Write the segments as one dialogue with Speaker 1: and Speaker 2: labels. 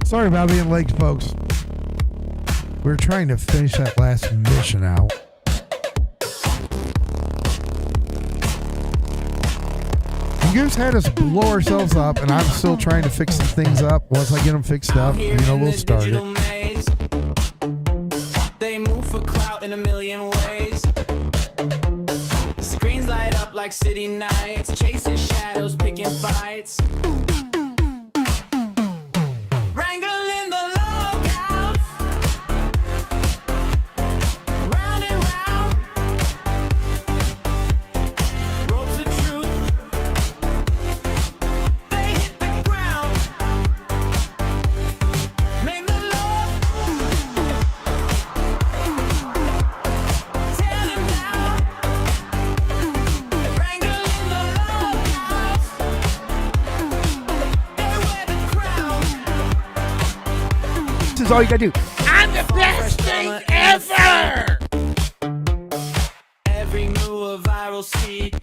Speaker 1: Sorry about being late, folks. We're trying to finish that last mission out. And Goose had us blow ourselves up, and I'm still trying to fix some things up. Once I get them fixed up, we'll start it.
Speaker 2: They move for clout in a million ways. Screens light up like city nights, chasing shadows, picking fights. Wrangling the loghouse, round and round. Ropes of truth, they hit the ground. Make the love, tear them down. Wrangling the loghouse, they wear the crown.
Speaker 1: This is all you gotta do. I'm the best thing ever!
Speaker 2: Every move a viral seed.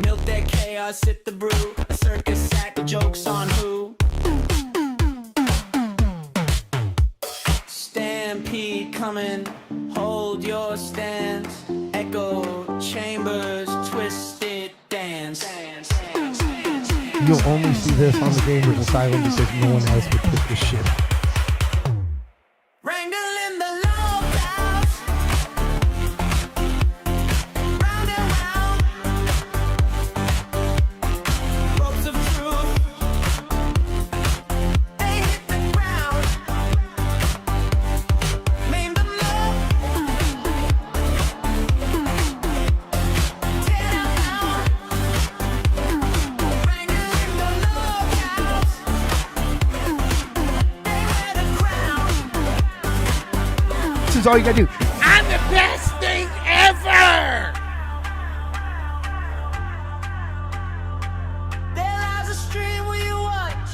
Speaker 2: Milk that chaos, hit the brew. A circus act with jokes on who. Stampede coming, hold your stance. Echo chambers, twisted dance.
Speaker 1: You'll only see this on the Gamers Asylum because no one else would put this shit.
Speaker 2: Wrangling the loghouse, round and round. Ropes of truth, they hit the ground. Maim the love, tear down. Wrangling the loghouse, they wear the crown.
Speaker 1: This is all you gotta do. I'm the best thing ever!
Speaker 2: There lies a stream we watch,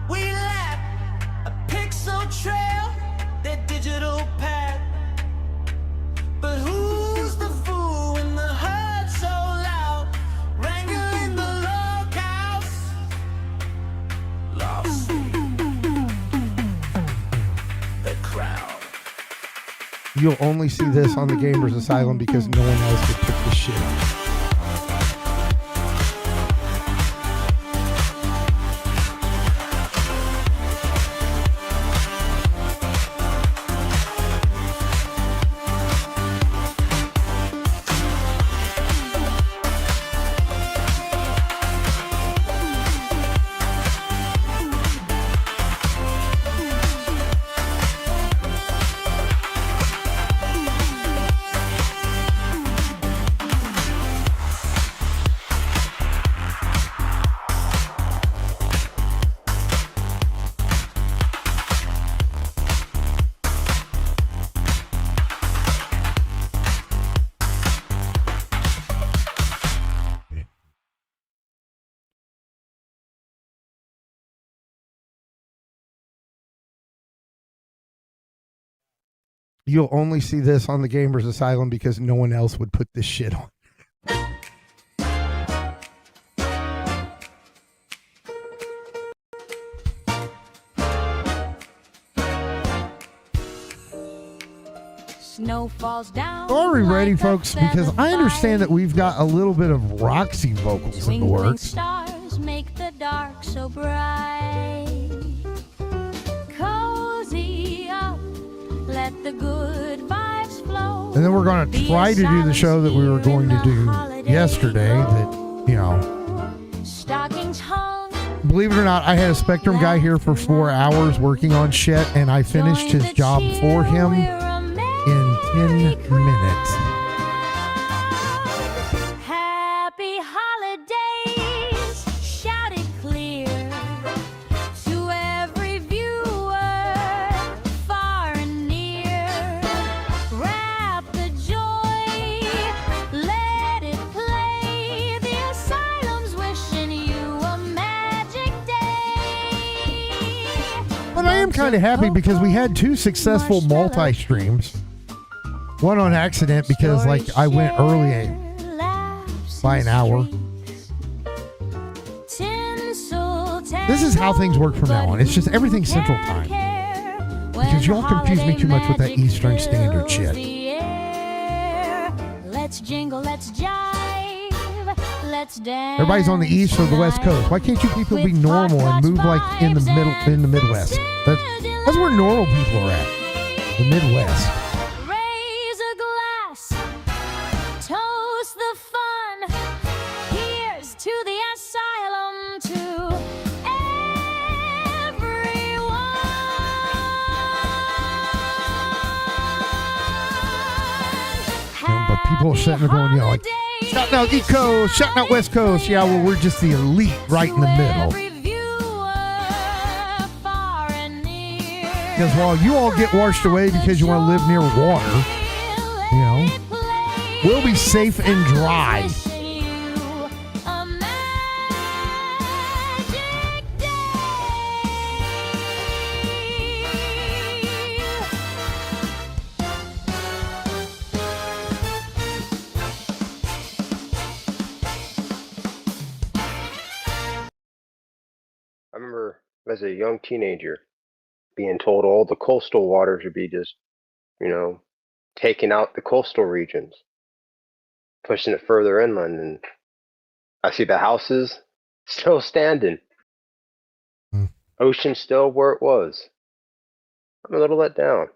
Speaker 2: we laugh, a pixel trail, their digital path. But who's the fool when the herd's so loud, wrangling the loghouse? Lost the crowd.
Speaker 1: You'll only see this on the Gamers Asylum because no one else would put this shit up. You'll only see this on the Gamers Asylum because no one else would put this shit on.
Speaker 3: Snow falls down.
Speaker 1: Are we ready,
Speaker 3: like a
Speaker 1: folks? Because I understand that
Speaker 3: feather
Speaker 1: we've got a little bit of Roxy vocals in the
Speaker 3: Twinkling
Speaker 1: works.
Speaker 3: stars make the dark so bright. Cozy up, let the good vibes flow.
Speaker 1: And then we're going to try to do the show that we were going to do yesterday that,
Speaker 3: Stockings hung.
Speaker 1: believe it or not, I had a Spectrum guy here for 4 hours working on shit, and I finished his job for him in 10 minutes.
Speaker 3: Happy holidays, shout it clear to every viewer, far and near. Wrap the joy, let it play. The Asylum's wishing you a magic day.
Speaker 1: But I am kind of happy because we had 2 successful multi-streams. One on accident because, I went early by an hour. This This is how things work from now on. It's just everything's Central Time. Because y'all confuse me too much with that Eastern Standard shit.
Speaker 3: Let's jingle, let's jive, let's dance.
Speaker 1: Everybody's on the East or the West Coast. Why can't you people be normal and move like in the Midwest? That's where normal people are at. The Midwest.
Speaker 3: Raise a glass, toast the fun. Here's to the asylum, to everyone.
Speaker 1: But people are sitting there going, like, shouting out East Coast, shouting out West Coast. Yeah, well, we're just the elite right in the middle. Because while you all get washed away because you want to live near water, we'll be safe and dry.
Speaker 4: I remember as a young teenager being told all the coastal waters would be just, taking out the coastal regions, pushing it further inland. And I see the houses still standing. Ocean still where it was. I'm a little let down.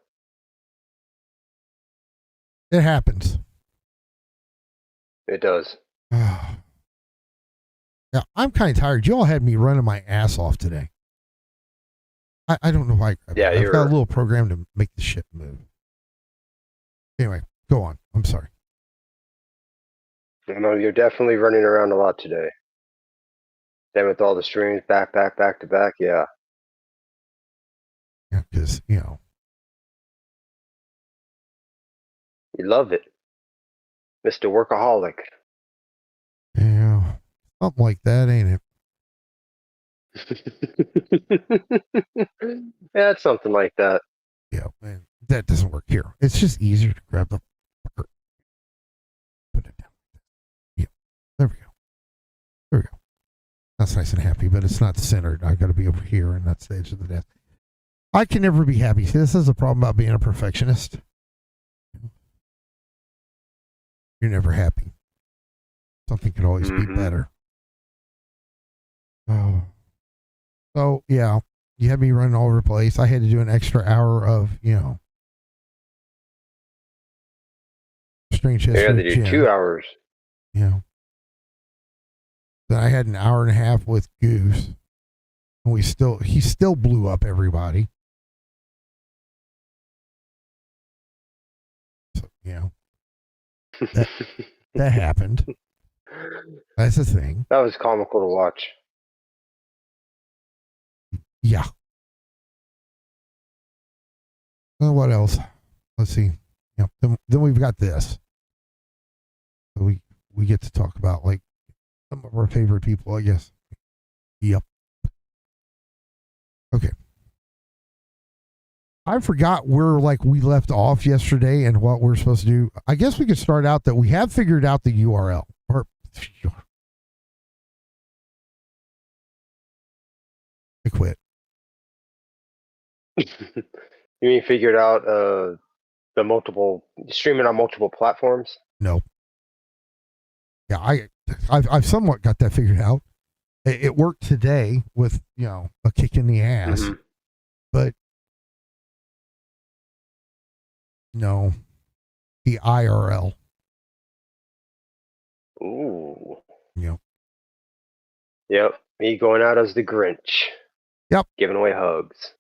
Speaker 1: It happens.
Speaker 4: It does.
Speaker 1: Yeah, I'm kind of tired. You all had me running my ass off today. I don't know why.
Speaker 4: Yeah,
Speaker 1: I've got a little program to make the shit move. Anyway, go on. I'm sorry.
Speaker 4: No, you're definitely running around a lot today. Then with all the streams back to back, yeah.
Speaker 1: Yeah, because,
Speaker 4: You love it. Mr. Workaholic.
Speaker 1: Yeah, something like that, ain't it?
Speaker 4: Yeah, it's something like that.
Speaker 1: Yeah, man, that doesn't work here. It's just easier to grab the fucker, put it down. Yeah, there we go. There we go. That's nice and happy, but it's not centered. I got to be over here, and that's the edge of the desk. I can never be happy. See, this is the problem about being a perfectionist. You're never happy. Something could always be better. Oh. So, yeah, you had me running all over the place. I had to do an extra hour of, strange history.
Speaker 4: Yeah, they do 2 hours.
Speaker 1: Yeah. Then I had an hour and a half with Goose. And he still blew up everybody. So, that happened. That's the thing.
Speaker 4: That was comical to watch.
Speaker 1: Yeah. Well, what else? Let's see. Yeah. Then we've got this. So we get to talk about like some of our favorite people, I guess. Yep. Okay. I forgot where we left off yesterday and what we're supposed to do. I guess we could start out that we have figured out the URL. I quit.
Speaker 4: You mean figured out the multiple streaming on multiple platforms?
Speaker 1: No. Yeah, I've somewhat got that figured out. It worked today with a kick in the ass, but no, the IRL.
Speaker 4: Ooh.
Speaker 1: Yep.
Speaker 4: Yep. Me going out as the Grinch.
Speaker 1: Yep.
Speaker 4: Giving away hugs.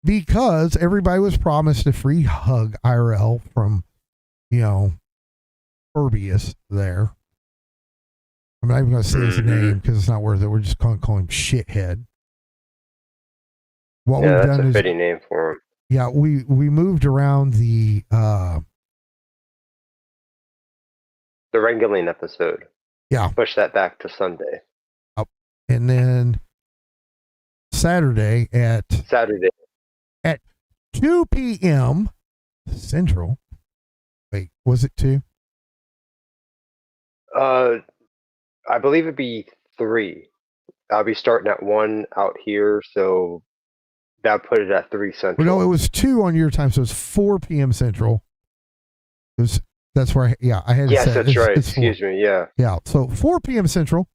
Speaker 1: Because everybody was promised a free hug IRL from, Furbius there. I'm not even going to say his name because it's not worth it. We're just going to call him Shithead. What we've
Speaker 4: that's
Speaker 1: done
Speaker 4: a
Speaker 1: is,
Speaker 4: fitting name for him.
Speaker 1: yeah, we moved around the
Speaker 4: Wrangling episode.
Speaker 1: Yeah.
Speaker 4: Push that back to Sunday.
Speaker 1: And then Saturday at 2 p.m. Central. Wait, was it 2?
Speaker 4: I believe it'd be 3. I'll be starting at 1 out here, so that put it at 3 Central.
Speaker 1: Well, no, it was 2 on your time, so it's 4 p.m. Central. That's where I had.
Speaker 4: Yes,
Speaker 1: it set.
Speaker 4: that's right.
Speaker 1: It's 4.
Speaker 4: Excuse me. Yeah.
Speaker 1: Yeah, so 4 p.m. Central,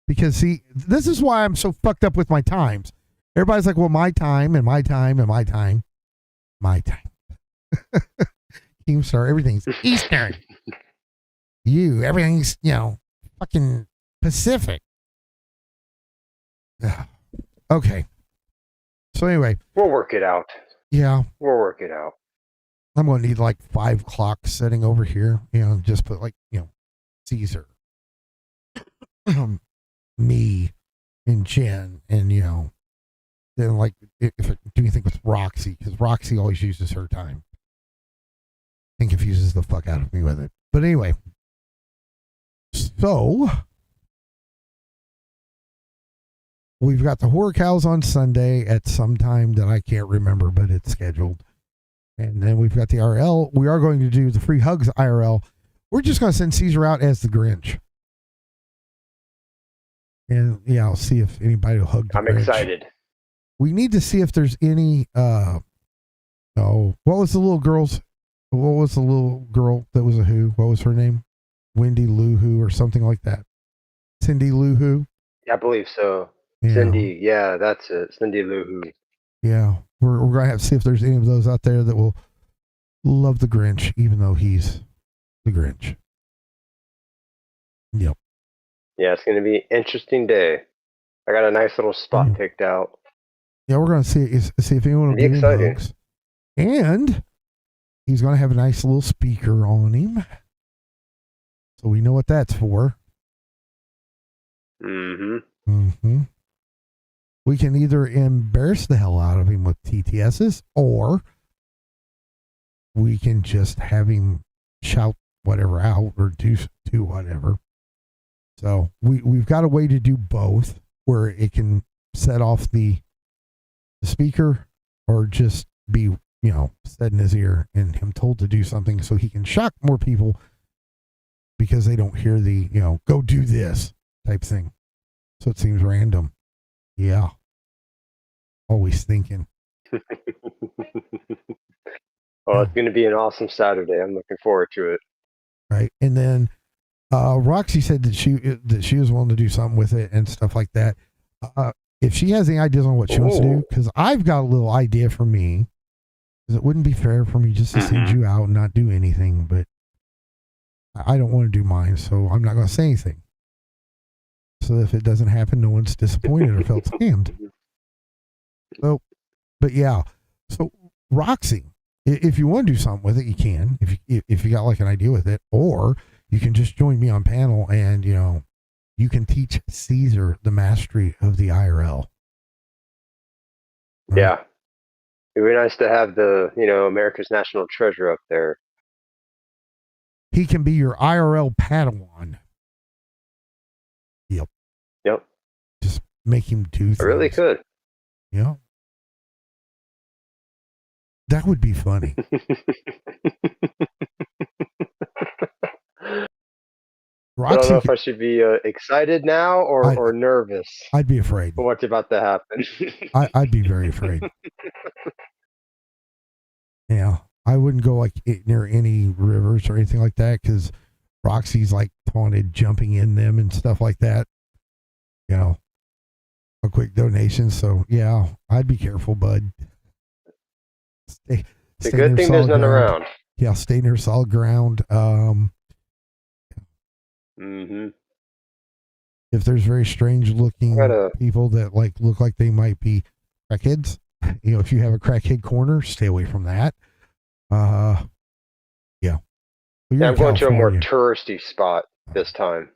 Speaker 1: because see, this is why I'm so fucked up with my times. Everybody's like, well, my time and my time and my time. My time. Keemstar, everything's Eastern. Everything's, fucking Pacific. Okay. So anyway.
Speaker 4: We'll work it out.
Speaker 1: Yeah.
Speaker 4: We'll work it out.
Speaker 1: I'm going to need like 5 clocks setting over here, just put like, Caesar, me, and Jen, and, then like, do anything with Roxy, because Roxy always uses her time and confuses the fuck out of me with it. But anyway, so we've got the Horror Cows on Sunday at some time that I can't remember, but it's scheduled. And then we've got the IRL. We are going to do the Free Hugs IRL. We're just going to send Caesar out as the Grinch. And I'll see if anybody will hug the
Speaker 4: I'm
Speaker 1: Grinch.
Speaker 4: excited.
Speaker 1: We need to see if there's any, what was the little girl that was a who? What was her name? Wendy Lou Who or something like that. Cindy Lou Who?
Speaker 4: Yeah, I believe so.
Speaker 1: Yeah.
Speaker 4: Cindy, yeah, that's it. Cindy Lou Who.
Speaker 1: Yeah. We're going to have to see if there's any of those out there that will love the Grinch, even though he's the Grinch. Yep.
Speaker 4: Yeah, it's going to be an interesting day. I got a nice little spot picked out.
Speaker 1: Yeah, we're going to see if anyone will
Speaker 4: Be
Speaker 1: give him
Speaker 4: exciting.
Speaker 1: hugs. And he's going to have a nice little speaker on him. So we know what that's for.
Speaker 4: Mm-hmm.
Speaker 1: Mm-hmm. We can either embarrass the hell out of him with TTSs, or we can just have him shout whatever out or do whatever. So we've got a way to do both, where it can set off the speaker, or just be, said in his ear and him told to do something so he can shock more people because they don't hear the, go do this type thing. So it seems random. Yeah. Always thinking.
Speaker 4: Well, it's going to be an awesome Saturday. I'm looking forward to it.
Speaker 1: Right. And then Roxy said that she was willing to do something with it and stuff like that. If she has any ideas on what she wants to do, because I've got a little idea for me, because it wouldn't be fair for me just to send you out and not do anything, but I don't want to do mine, so I'm not going to say anything. So if it doesn't happen, no one's disappointed or felt scammed. So, but yeah. So Roxy, if you want to do something with it, you can. If you got like an idea with it, or you can just join me on panel and you can teach Caesar the mastery of the IRL. Right?
Speaker 4: Yeah, it'd be nice to have the America's National Treasure up there.
Speaker 1: He can be your IRL Padawan. Yep. Just make him do things.
Speaker 4: I really could.
Speaker 1: Yeah. That would be funny.
Speaker 4: I don't know if I should be excited now or nervous.
Speaker 1: I'd be afraid.
Speaker 4: For what's about to happen.
Speaker 1: I'd be very afraid. Yeah. I wouldn't go like near any rivers or anything like that, because Roxy's like taunted jumping in them and stuff like that. A quick donation. So yeah, I'd be careful, bud. Stay
Speaker 4: it's a good thing there's none around.
Speaker 1: Yeah, stay near solid ground. If there's very strange looking people that look like they might be crackheads, if you have a crackhead corner, stay away from that. Yeah.
Speaker 4: I'm going to a more touristy spot this time.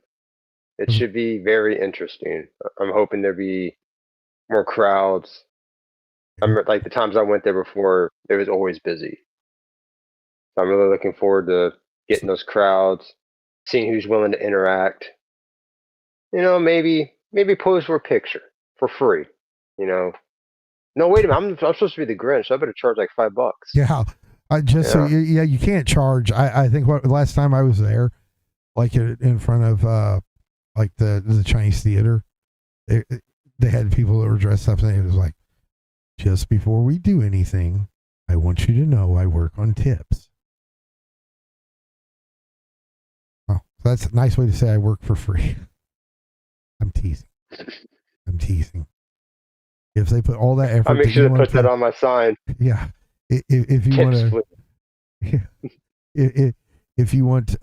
Speaker 4: It should be very interesting. I'm hoping there'll be more crowds. Like the times I went there before, it was always busy. So I'm really looking forward to getting those crowds, seeing who's willing to interact. Maybe pose for a picture for free. No, wait a minute. I'm supposed to be the Grinch. So I better charge like $5.
Speaker 1: Yeah. So you can't charge. I think last time I was there, like in front of like the Chinese theater, they had people that were dressed up, and it was like, just before we do anything, I want you to know I work on tips. Oh, that's a nice way to say I work for free. I'm teasing. I'm teasing. If they put all that effort,
Speaker 4: I'll make sure to put that on my sign.
Speaker 1: Yeah, if you want to, if you want,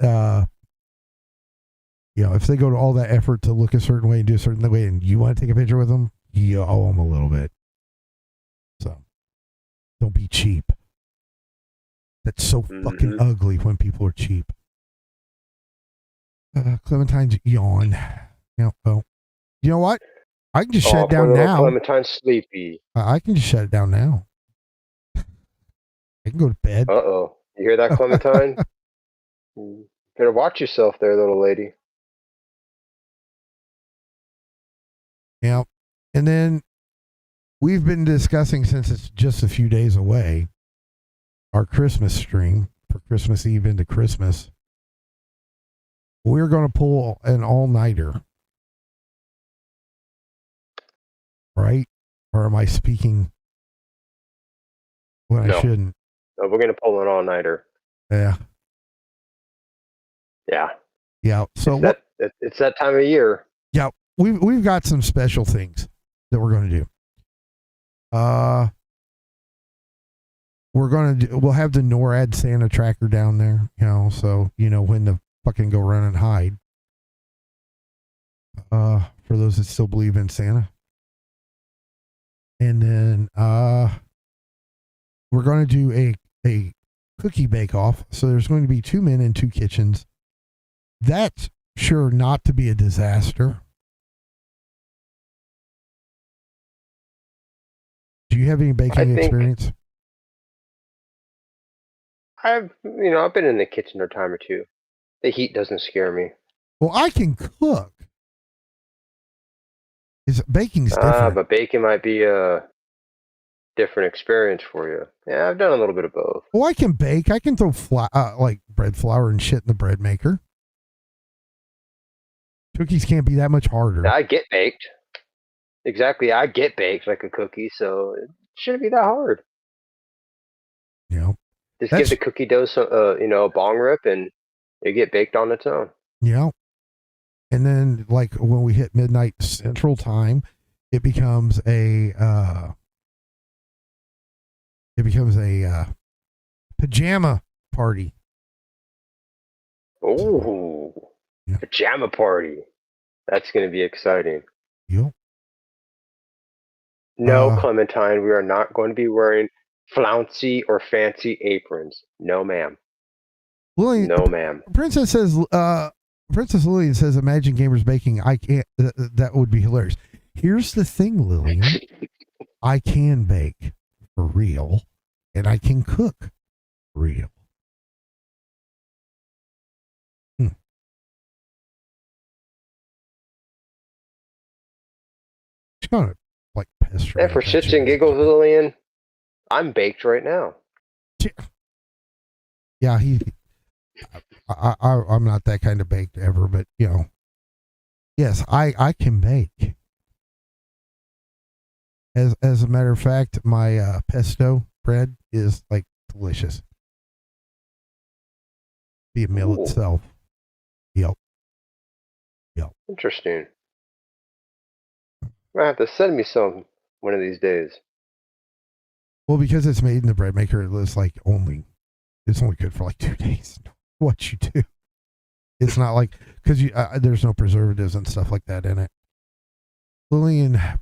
Speaker 1: if they go to all that effort to look a certain way and do a certain way, and you want to take a picture with them, you owe them a little bit. So, don't be cheap. That's so fucking ugly when people are cheap. Clementine's yawn. Well, you know what? I can just shut it down now.
Speaker 4: Clementine's sleepy.
Speaker 1: I can just shut it down now. I can go to bed.
Speaker 4: Uh-oh. You hear that, Clementine? Better watch yourself there, little lady.
Speaker 1: Yeah. And then we've been discussing, since it's just a few days away, our Christmas stream for Christmas Eve into Christmas. We're going to pull an all-nighter. Right? Or am I speaking when I shouldn't?
Speaker 4: No, we're going to pull an all-nighter.
Speaker 1: Yeah.
Speaker 4: Yeah.
Speaker 1: Yeah. So
Speaker 4: it's that time of year.
Speaker 1: Yeah. We've got some special things that we're going to do. We'll have the NORAD Santa tracker down there, so when to fucking go run and hide. For those that still believe in Santa. And then we're going to do a cookie bake-off. So there's going to be 2 men in 2 kitchens. That's sure not to be a disaster. Do you have any baking experience?
Speaker 4: I've been in the kitchen a time or two. The heat doesn't scare me.
Speaker 1: Well, I can cook. Baking's different.
Speaker 4: But baking might be a different experience for you. Yeah, I've done a little bit of both.
Speaker 1: Well, I can bake. I can throw like bread flour and shit in the bread maker. Cookies can't be that much harder.
Speaker 4: I get baked. Exactly, I get baked like a cookie, so it shouldn't be that hard.
Speaker 1: Yeah.
Speaker 4: Just give the cookie dough a bong rip, and it get baked on its own.
Speaker 1: Yeah. And then, like, when we hit midnight Central Time, it becomes a pajama party.
Speaker 4: Oh, yeah. Pajama party. That's going to be exciting.
Speaker 1: Yep.
Speaker 4: No, Clementine, we are not going to be wearing flouncy or fancy aprons. No, ma'am.
Speaker 1: Lillian,
Speaker 4: no, ma'am.
Speaker 1: Princess Lillian says, imagine gamers baking. I can't, that would be hilarious. Here's the thing, Lillian. I can bake for real, and I can cook for real. She's gonna like pester me.
Speaker 4: And for shits and giggles, Lillian, I'm baked right now.
Speaker 1: Yeah, I'm not that kind of baked ever, but yes, I can bake. As a matter of fact, my pesto bread is like delicious. Be a meal itself. Yep.
Speaker 4: Interesting. I have to send me some one of these days.
Speaker 1: Well, because it's made in the bread maker, it's only good for like 2 days. What you do, it's not like because there's no preservatives and stuff like that in it.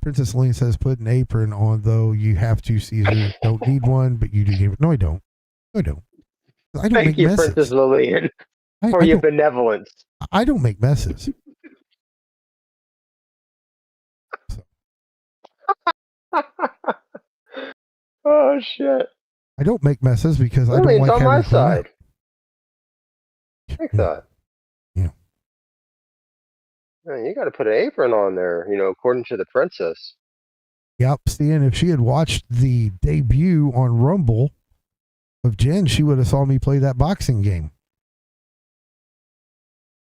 Speaker 1: Princess Lillian says, put an apron on though. You have to, Caesar. Don't need one, but you do need it. No, I don't. I don't
Speaker 4: Thank
Speaker 1: make
Speaker 4: you,
Speaker 1: messes.
Speaker 4: Princess Lillian, for your benevolence.
Speaker 1: I don't make messes.
Speaker 4: Oh shit!
Speaker 1: I don't make messes because
Speaker 4: Lillian's
Speaker 1: I don't like
Speaker 4: on my
Speaker 1: having to clean
Speaker 4: side.
Speaker 1: up.
Speaker 4: Like that.
Speaker 1: Yeah.
Speaker 4: Man, you got to put an apron on there, according to the princess.
Speaker 1: Yep. See, and if she had watched the debut on Rumble of Jen, she would have saw me play that boxing game.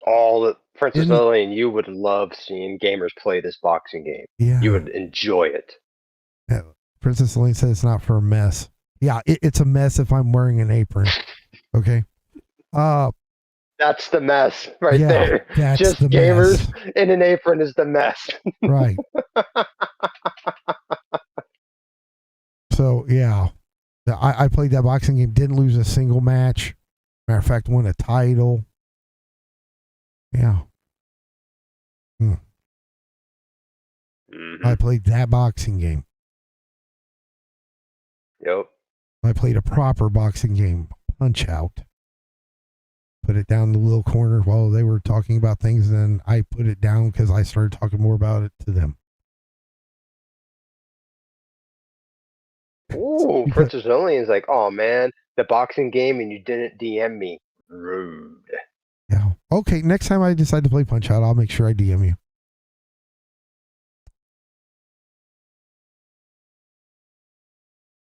Speaker 4: All Princess Lillian, you would love seeing gamers play this boxing game.
Speaker 1: Yeah.
Speaker 4: You would enjoy it.
Speaker 1: Yeah. Princess Lillian said it's not for a mess. Yeah, it's a mess if I'm wearing an apron. Okay.
Speaker 4: That's the mess right there.
Speaker 1: That's
Speaker 4: Just
Speaker 1: the
Speaker 4: gamers
Speaker 1: mess.
Speaker 4: in an apron is the mess.
Speaker 1: Right. So yeah, I played that boxing game. Didn't lose a single match. Matter of fact, won a title. Yeah.
Speaker 4: Mm-hmm.
Speaker 1: I played that boxing game.
Speaker 4: Yep.
Speaker 1: I played a proper boxing game, Punch Out. Put it down in the little corner while they were talking about things, and then I put it down because I started talking more about it to them.
Speaker 4: Ooh, Princess Lillian's like, oh man, the boxing game and you didn't DM me. Rude.
Speaker 1: Yeah. Okay, next time I decide to play Punch Out, I'll make sure I DM you.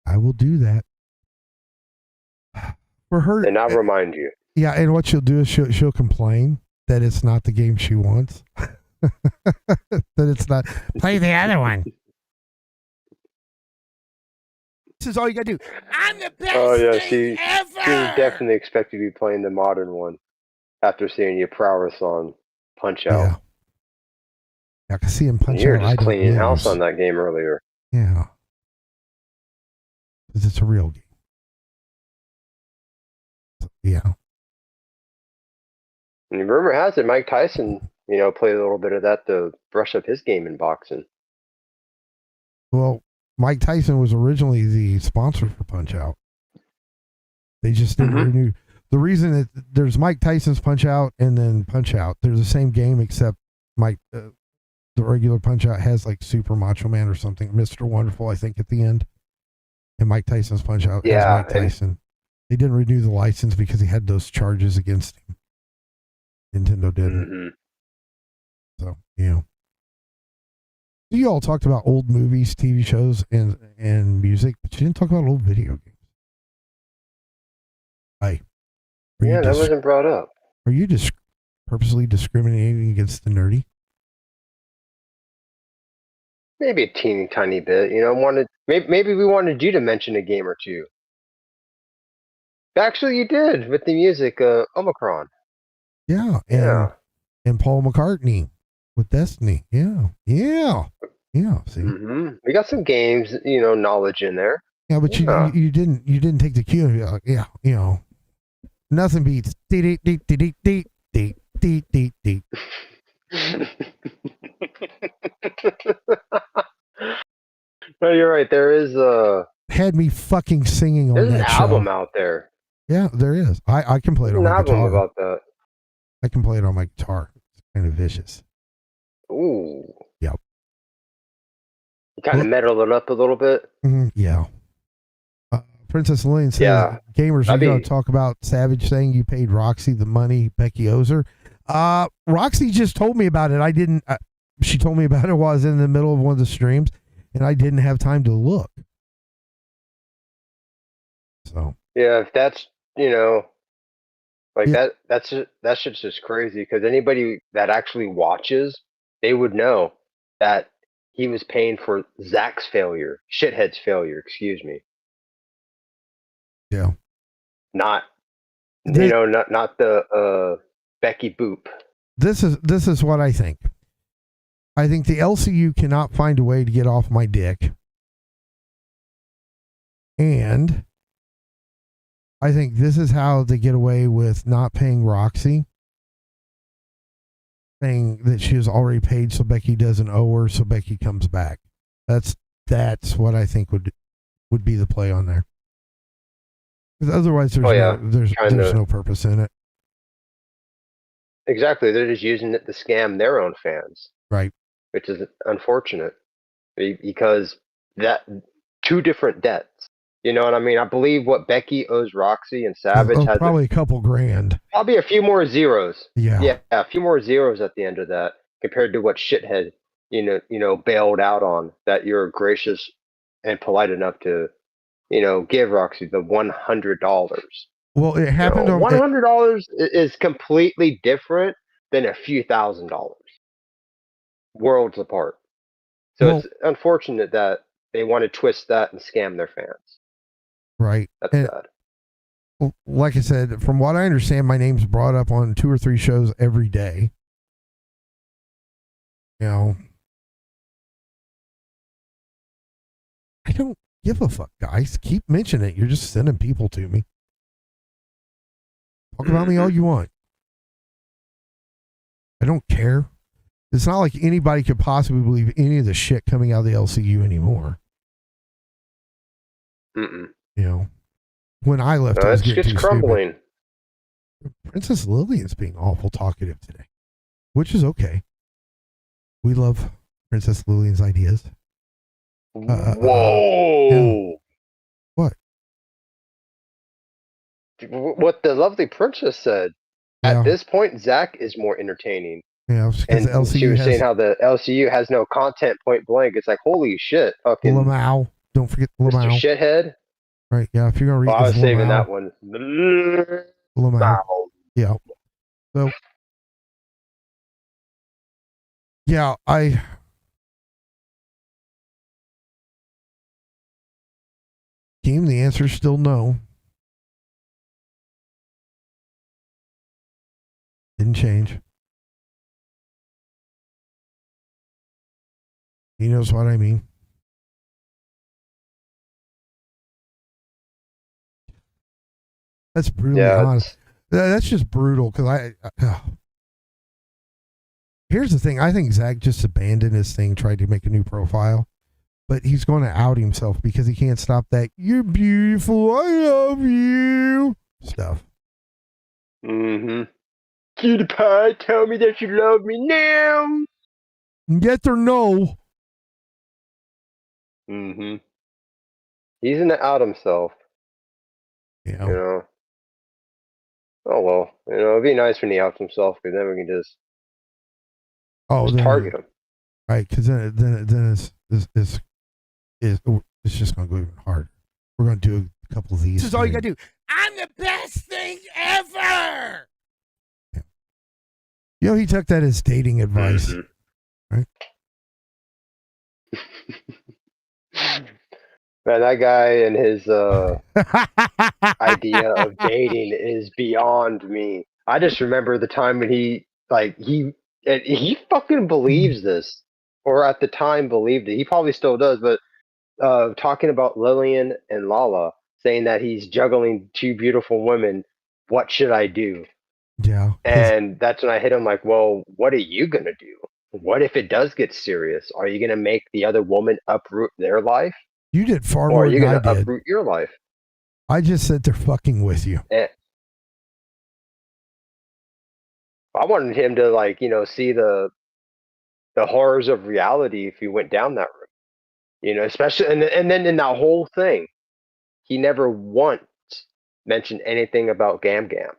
Speaker 1: I will do that. For her,
Speaker 4: And I'll remind you.
Speaker 1: yeah, and what she'll do is she'll complain that it's not the game she wants. That it's not. Play the other one. This is all you gotta do. I'm the best thing ever.
Speaker 4: She definitely expected you to be playing the modern one after seeing your prowess on Punch Out.
Speaker 1: Yeah. I can see him Punch
Speaker 4: You were
Speaker 1: Out.
Speaker 4: just cleaning house on that game earlier.
Speaker 1: Yeah. Because it's a real game. So, yeah.
Speaker 4: And rumor has it Mike Tyson, played a little bit of that to brush up his game in boxing.
Speaker 1: Well, Mike Tyson was originally the sponsor for Punch Out. They just didn't renew. The reason that there's Mike Tyson's Punch Out and then Punch Out, they're the same game except the regular Punch Out has like Super Macho Man or something, Mr. Wonderful, I think, at the end. And Mike Tyson's Punch Out has Mike Tyson. They didn't renew the license because he had those charges against him. Nintendo didn't.
Speaker 4: Mm-hmm.
Speaker 1: So, you all talked about old movies, TV shows, and music, but you didn't talk about old video games.
Speaker 4: That wasn't brought up.
Speaker 1: Are you purposely discriminating against the nerdy?
Speaker 4: Maybe a teeny tiny bit. Maybe we wanted you to mention a game or two. Actually, you did with the music, Omicron.
Speaker 1: Yeah, and Paul McCartney with Destiny. Yeah. See,
Speaker 4: we got some games, knowledge in there.
Speaker 1: Yeah, but you didn't take the cue. And be like, nothing beats deep.
Speaker 4: No, you're right. There is
Speaker 1: had me fucking singing on
Speaker 4: there's
Speaker 1: that
Speaker 4: an
Speaker 1: show.
Speaker 4: album out there.
Speaker 1: Yeah, there is. I can play it on
Speaker 4: There's
Speaker 1: my
Speaker 4: an album
Speaker 1: guitar.
Speaker 4: about that.
Speaker 1: I can play it on my guitar. It's kind of vicious.
Speaker 4: Ooh.
Speaker 1: Yep.
Speaker 4: You kind of metal it up a little bit.
Speaker 1: Yeah. Princess Lillian says, gamers, are going to talk about Savage saying you paid Roxy the money Becky owes her. Roxy just told me about it. I didn't. She told me about it while I was in the middle of one of the streams, and I didn't have time to look. So.
Speaker 4: Yeah, if that's that shit's just crazy because anybody that actually watches, they would know that he was paying for Zach's failure, Shithead's failure, excuse me.
Speaker 1: Yeah.
Speaker 4: Not the Becky Boop.
Speaker 1: This is what I think. I think the LCU cannot find a way to get off my dick. And I think this is how they get away with not paying Roxy. Saying that she has already paid so Becky doesn't owe her, so Becky comes back. That's what I think would be the play on there. Because otherwise there's no purpose in it.
Speaker 4: Exactly. They're just using it to scam their own fans.
Speaker 1: Right.
Speaker 4: Which is unfortunate. Because that two different debts. You know what I mean? I believe what Becky owes Roxy and Savage has
Speaker 1: probably a couple grand.
Speaker 4: Probably a few more zeros.
Speaker 1: Yeah,
Speaker 4: a few more zeros at the end of that compared to what Shithead, bailed out on. That you're gracious and polite enough to, give Roxy the $100.
Speaker 1: Well, it happened.
Speaker 4: $100 is completely different than a few $1,000s, worlds apart. So
Speaker 1: Well,
Speaker 4: it's unfortunate that they want to twist that and scam their fans.
Speaker 1: right.
Speaker 4: That's
Speaker 1: And
Speaker 4: sad.
Speaker 1: like I said, from what I understand, my name's brought up on 2 or 3 shows every day. You know, I don't give a fuck, guys. Keep mentioning it. You're just sending people to me. Talk about me all you want. I don't care. It's not like anybody could possibly believe any of the shit coming out of the LCU anymore.
Speaker 4: Mm-mm.
Speaker 1: You know, when I left, it was getting
Speaker 4: It's
Speaker 1: too
Speaker 4: crumbling.
Speaker 1: stupid. Princess Lillian's being awful talkative today, which is okay. We love Princess Lillian's ideas.
Speaker 4: Whoa!
Speaker 1: What?
Speaker 4: What the lovely princess said.
Speaker 1: Yeah.
Speaker 4: At this point, Zach is more entertaining.
Speaker 1: Yeah, because
Speaker 4: And
Speaker 1: the LCU
Speaker 4: she was
Speaker 1: has
Speaker 4: saying how the LCU has no content. Point blank. It's like, holy shit, fucking
Speaker 1: Lamau. Don't forget
Speaker 4: Mr.
Speaker 1: Lamau.
Speaker 4: Shithead.
Speaker 1: Right? Yeah. If you're gonna read,
Speaker 4: Well, I was
Speaker 1: it's
Speaker 4: saving
Speaker 1: Lamau.
Speaker 4: that one.
Speaker 1: Lamau. Yeah. So. Yeah, Team, the answer is still no. Didn't change. He knows what I mean. That's brutally honest. That's just brutal because here's the thing. I think Zach just abandoned his thing, tried to make a new profile, but he's going to out himself because he can't stop that "you're beautiful, I love you" stuff.
Speaker 4: Mm-hmm. Cutie pie, tell me that you love me now.
Speaker 1: Yes or no?
Speaker 4: Mm-hmm. He's gonna out himself.
Speaker 1: Yeah.
Speaker 4: You know. Oh well. You know, it'd be nice when he outs himself because then we can just target him.
Speaker 1: Right, because then it's just going to go even harder. We're going to do a couple of these.
Speaker 5: This is all you got to do. I'm the best thing ever.
Speaker 1: Yeah. You know, he took that as dating advice, right?
Speaker 4: Man, that guy and his idea of dating is beyond me. I just remember the time when he fucking believes this, or at the time believed it. He probably still does, but talking about Lillian and Lala, saying that he's juggling 2 beautiful women. What should I do?
Speaker 1: Yeah.
Speaker 4: And that's when I hit him like, well, what are you gonna do? What if it does get serious? Are you gonna make the other woman uproot their life?
Speaker 1: You did far
Speaker 4: Or
Speaker 1: more
Speaker 4: are you
Speaker 1: than I
Speaker 4: gonna
Speaker 1: did.
Speaker 4: uproot your life?
Speaker 1: I just said they're fucking with you.
Speaker 4: I wanted him to see the horrors of reality if he went down that route. Especially and then in that whole thing, he never once mentioned anything about Gam Gam.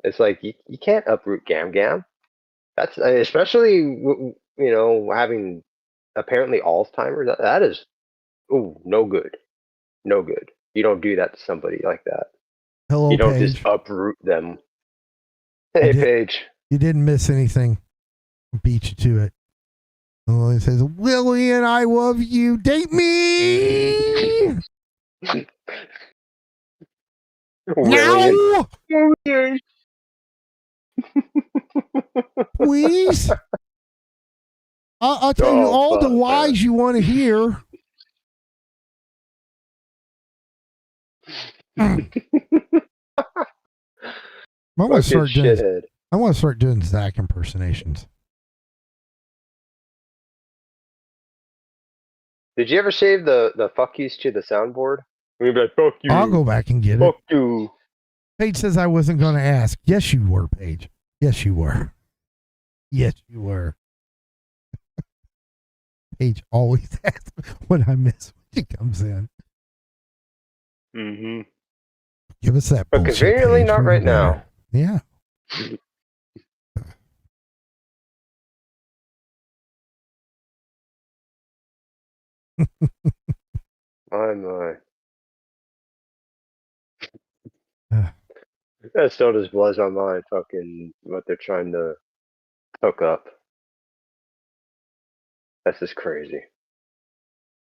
Speaker 4: It's like you can't uproot Gam Gam. That's especially having apparently Alzheimer's. That is no good, no good. You don't do that to somebody like that.
Speaker 1: Hello,
Speaker 4: You don't
Speaker 1: Paige.
Speaker 4: just uproot them. Hey, Paige.
Speaker 1: You didn't miss anything. Beat you to it. And Lillian says, "Lillian, I love you. Date me." No. Please. I'll tell you all the lies you want to hear. I want to start doing Zach impersonations.
Speaker 4: Did you ever save the fuck yous to the soundboard? You'd be like, fuck you.
Speaker 1: I'll go back and get
Speaker 4: fuck
Speaker 1: it.
Speaker 4: You.
Speaker 1: Paige says I wasn't going to ask. Yes, you were, Paige. Yes, you were. Yes, you were. Paige always asks when I miss when she comes in.
Speaker 4: Mm-hmm.
Speaker 1: Give us that
Speaker 4: But
Speaker 1: bullshit,
Speaker 4: conveniently
Speaker 1: Paige.
Speaker 4: not right now.
Speaker 1: Yeah.
Speaker 4: My. That still just blows my mind. Fucking what they're trying to hook up. That's just crazy.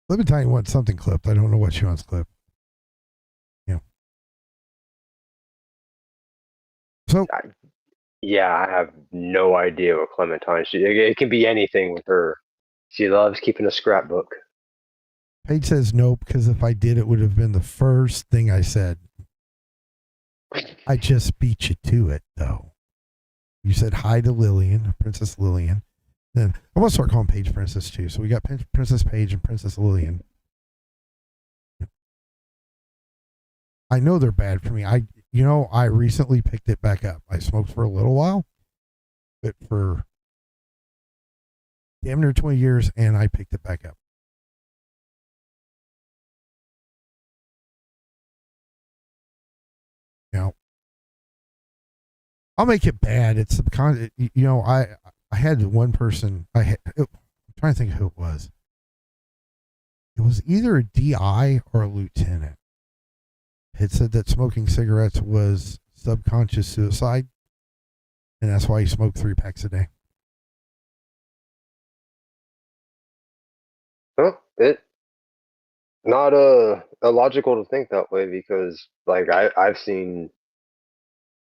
Speaker 1: Let me tell you what, something clipped. I don't know what she wants clipped. Yeah. So
Speaker 4: Yeah, I have no idea what Clementine. It can be anything with her. She loves keeping a scrapbook.
Speaker 1: Paige says no, because if I did, it would have been the first thing I said. I just beat you to it, though. You said hi to Lillian, Princess Lillian. Then I want to start calling Paige Princess too. So we got Princess Paige and Princess Lillian. I know they're bad for me. I recently picked it back up. I smoked for a little while, but for damn near 20 years, and I picked it back up. Now, I'll make it bad. It's subconscious. I had one person. I'm trying to think of who it was. It was either a DI or a lieutenant. Had said that smoking cigarettes was subconscious suicide, and that's why he smoked 3 packs a day.
Speaker 4: Well, it not illogical to think that way because like I've seen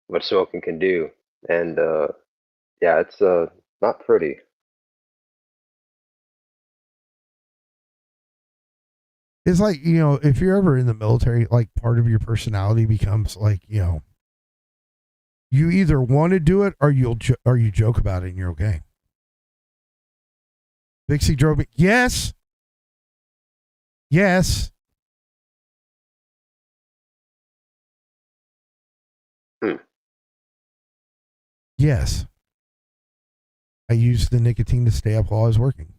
Speaker 4: what smoking can do, and yeah, it's not pretty.
Speaker 1: It's like, if you're ever in the military, like part of your personality becomes like, you either want to do it or you joke about it and you're okay. Vixie drove me. Yes. Yes. Yes. I used the nicotine to stay up while I was working.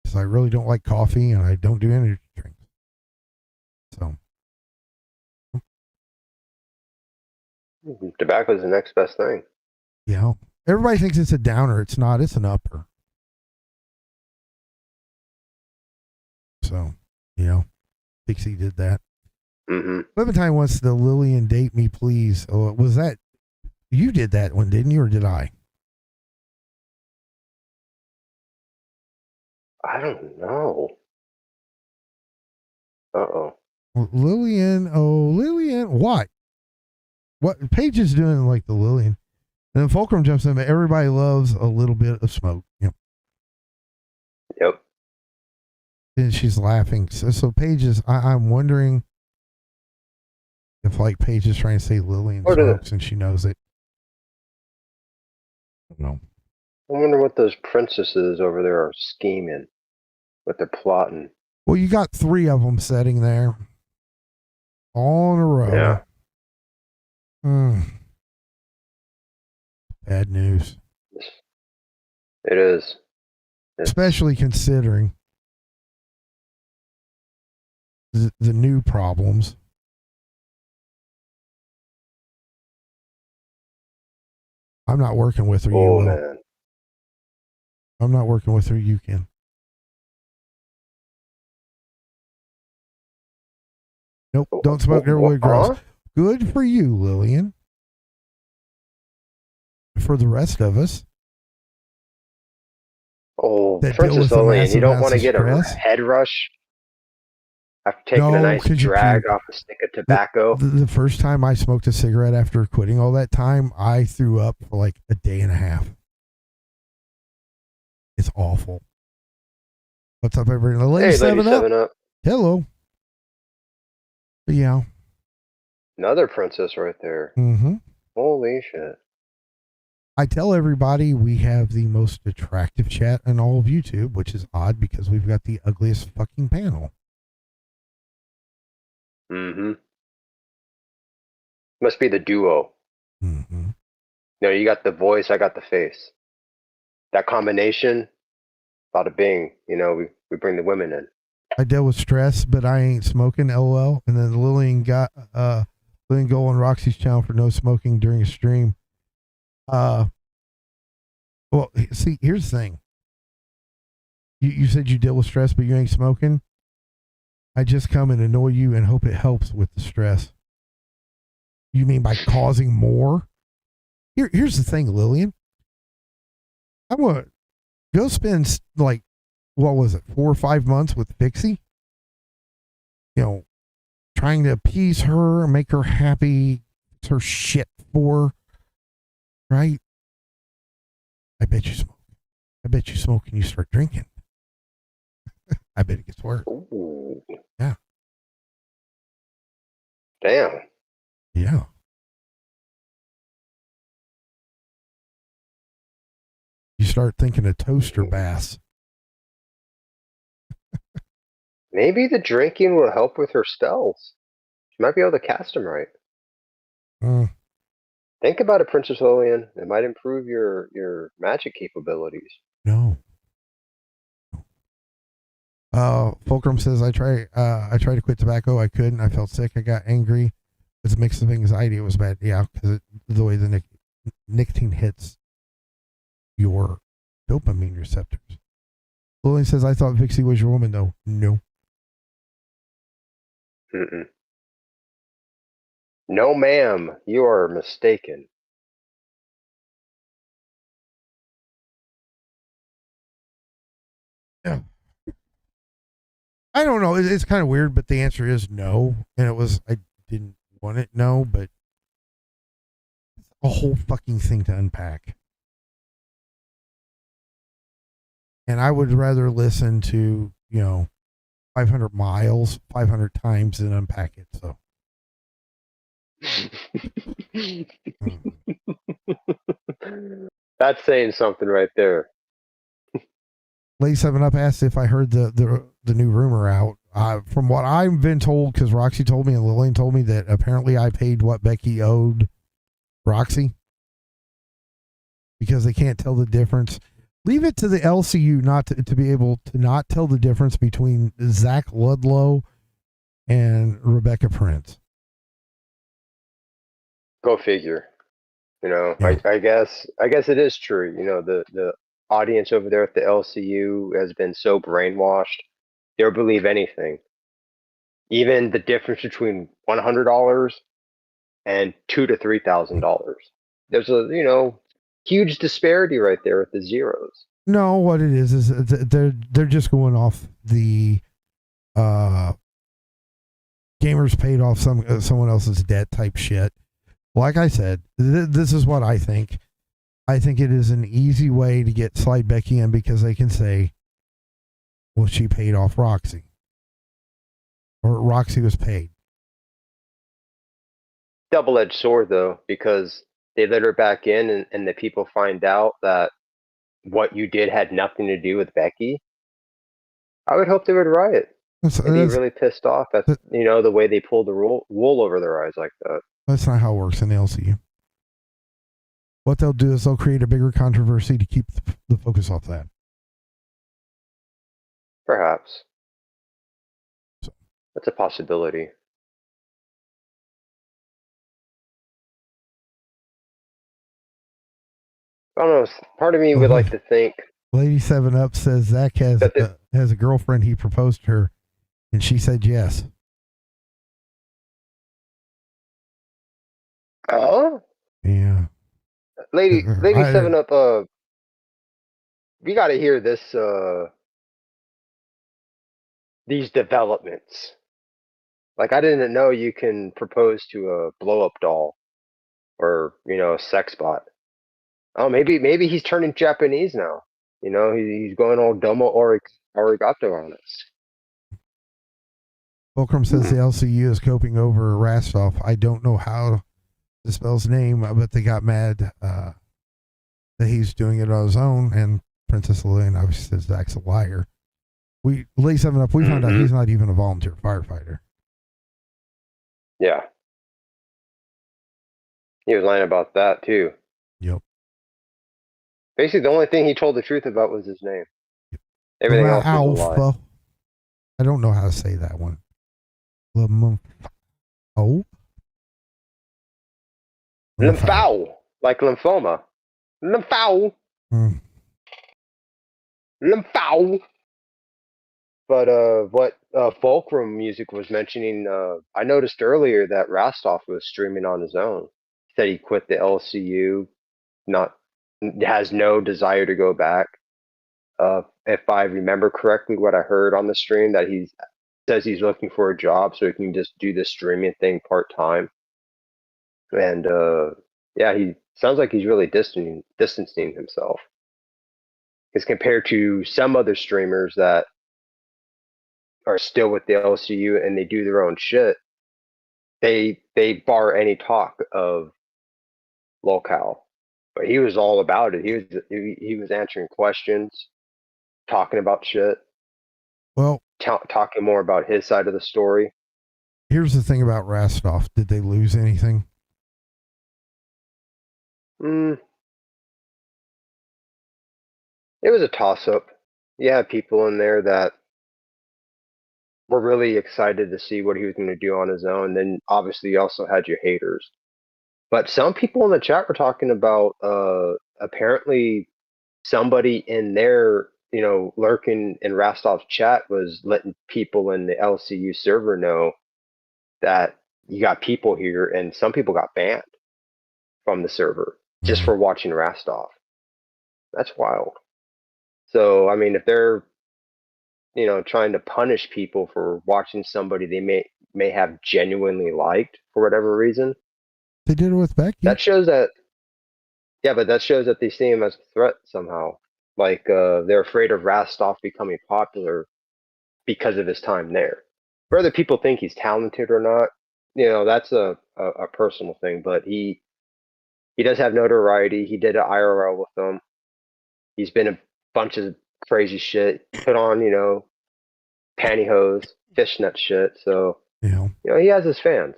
Speaker 1: Because I really don't like coffee and I don't do energy drinks. So.
Speaker 4: Tobacco is the next best thing.
Speaker 1: Yeah. Everybody thinks it's a downer. It's not. It's an upper. So, Dixie did that.
Speaker 4: Mm-hmm.
Speaker 1: Clementine wants the Lillian date me, please. Oh, was that you did that one, didn't you, or did I?
Speaker 4: I don't know. Uh-oh.
Speaker 1: Lillian, what? What Paige is doing like the Lillian. And then Fulcrum jumps in, but everybody loves a little bit of smoke. Yep.
Speaker 4: Yep.
Speaker 1: And she's laughing. So Paige is, I'm wondering if like Paige is trying to say Lillian smokes and she knows it. I don't know.
Speaker 4: I wonder what those princesses over there are scheming, what they're plotting.
Speaker 1: Well, you got 3 of them sitting there all in a row.
Speaker 4: Yeah.
Speaker 1: Bad news.
Speaker 4: It is.
Speaker 1: Especially considering the new problems. I'm not working with her. You will.
Speaker 4: Man.
Speaker 1: I'm not working with her. You can. Nope. Don't smoke near wood grows. Good for you, Lillian. For the rest of us.
Speaker 4: Oh, Princess Lillian, you don't want to get a head rush after taking a nice drag off a stick of tobacco.
Speaker 1: The first time I smoked a cigarette after quitting all that time, I threw up for like a day and a half. It's awful. What's up, everybody? Lady 7 Up. Hello. But yeah.
Speaker 4: Another princess right there.
Speaker 1: Mm-hmm.
Speaker 4: Holy shit.
Speaker 1: I tell everybody we have the most attractive chat on all of YouTube, which is odd because we've got the ugliest fucking panel.
Speaker 4: Mm-hmm. Must be the duo.
Speaker 1: Mm-hmm.
Speaker 4: No, you got the voice, I got the face. That combination, bada bing, we bring the women in.
Speaker 1: I dealt with stress, but I ain't smoking, LOL. And then Lillian go on Roxy's channel for no smoking during a stream. Well, see, here's the thing. You said you deal with stress, but you ain't smoking. I just come and annoy you and hope it helps with the stress. You mean by causing more? Here's the thing, Lillian. I want to go spend like, what was it, 4 or 5 months with Vixie? You know, trying to appease her, make her happy, fix her shit for her, right? I bet you smoke. I bet you smoke and you start drinking. I bet it gets worse.
Speaker 4: Ooh.
Speaker 1: Yeah.
Speaker 4: Damn.
Speaker 1: Yeah. You start thinking of toaster baths.
Speaker 4: Maybe the drinking will help with her spells. She might be able to cast them right. Think about it, Princess Lillian. It might improve your magic capabilities.
Speaker 1: No. Fulcrum says I tried to quit tobacco. I couldn't. I felt sick. I got angry. It's a mix of anxiety. It was bad. Yeah, because the way the nicotine hits your dopamine receptors. Lillian says I thought Vixie was your woman though. No.
Speaker 4: Mm-mm. No, ma'am. You are mistaken.
Speaker 1: Yeah. I don't know. It's kind of weird, but the answer is no. And it was, I didn't want it, no, but it's a whole fucking thing to unpack. And I would rather listen to, 500 miles, 500 times than unpack it. So.
Speaker 4: That's saying something right there.
Speaker 1: Lady 7 Up asked if I heard the new rumor out. From what I've been told, because Roxy told me and Lillian told me that apparently I paid what Becky owed Roxy because they can't tell the difference. Leave it to the LCU not to be able to not tell the difference between Zach Ludlow and Rebecca Prince.
Speaker 4: Go figure.
Speaker 1: Yeah.
Speaker 4: I guess it is true. The audience over there at the LCU has been so brainwashed. They'll believe anything. Even the difference between $100 and $2,000 to $3,000. There's a huge disparity right there at the zeros.
Speaker 1: No, what it is they're just going off the gamers paid off someone else's debt type shit. Like I said, this is what I think. I think it is an easy way to get Slide Becky in because they can say, well, she paid off Roxy. Or Roxy was paid.
Speaker 4: Double-edged sword, though, because they let her back in and the people find out that what you did had nothing to do with Becky. I would hope they would riot. They'd be really pissed off at the way they pulled the wool over their eyes like that.
Speaker 1: That's not how it works in the LCU. What they'll do is they'll create a bigger controversy to keep the focus off that.
Speaker 4: Perhaps.
Speaker 1: So.
Speaker 4: That's a possibility. I don't know. Part of me would like to think.
Speaker 1: Lady 7 Up says Zach has a girlfriend. He proposed to her, and she said yes.
Speaker 4: Oh?
Speaker 1: Yeah.
Speaker 4: Lady 7 Up, we gotta hear this, these developments. Like, I didn't know you can propose to a blow-up doll or, a sex bot. Oh, maybe he's turning Japanese now. He's going all domo arigato on us.
Speaker 1: Fulcrum says the LCU is coping over Rastov. I don't know how to spell his name, but they got mad that he's doing it on his own. And Princess Lillian obviously says Zach's a liar. We Lay 7 Up. We found out he's not even a volunteer firefighter.
Speaker 4: Yeah, he was lying about that too.
Speaker 1: Yep.
Speaker 4: Basically, the only thing he told the truth about was his name. Everything else was a lie.
Speaker 1: I don't know how to say that one.
Speaker 4: Lymphao, like lymphoma. Lymphao. Lymphao. But what Fulcrum Music was mentioning, I noticed earlier that Rastov was streaming on his own. He said he quit the LCU, not has no desire to go back. If I remember correctly, what I heard on the stream, that he says he's looking for a job so he can just do the streaming thing part time. And yeah, he sounds like he's really distancing himself. Because compared to some other streamers that are still with the LCU and they do their own shit, they bar any talk of locale. But he was all about it. He was answering questions, talking about shit,
Speaker 1: Well,
Speaker 4: talking more about his side of the story.
Speaker 1: here's the thing about Rastov. Did they lose anything?
Speaker 4: It was a toss-up. You had people in there that were really excited to see what he was going to do on his own. Then obviously you also had your haters. But some people in the chat were talking about apparently somebody in there, lurking in Rastov's chat was letting people in the LCU server know that you got people here, and some people got banned from the server just for watching Rastov. That's wild. So, I mean, if they're, trying to punish people for watching somebody they may have genuinely liked for whatever reason,
Speaker 1: They did it with Becky.
Speaker 4: that shows that, yeah, but that shows that they see him as a threat somehow. Like, they're afraid of Rastov becoming popular because of his time there. Whether people think he's talented or not, that's a personal thing, but he does have notoriety. He did an IRL with them. He's been a bunch of crazy shit, put on, pantyhose, fishnet shit. So, he has his fans.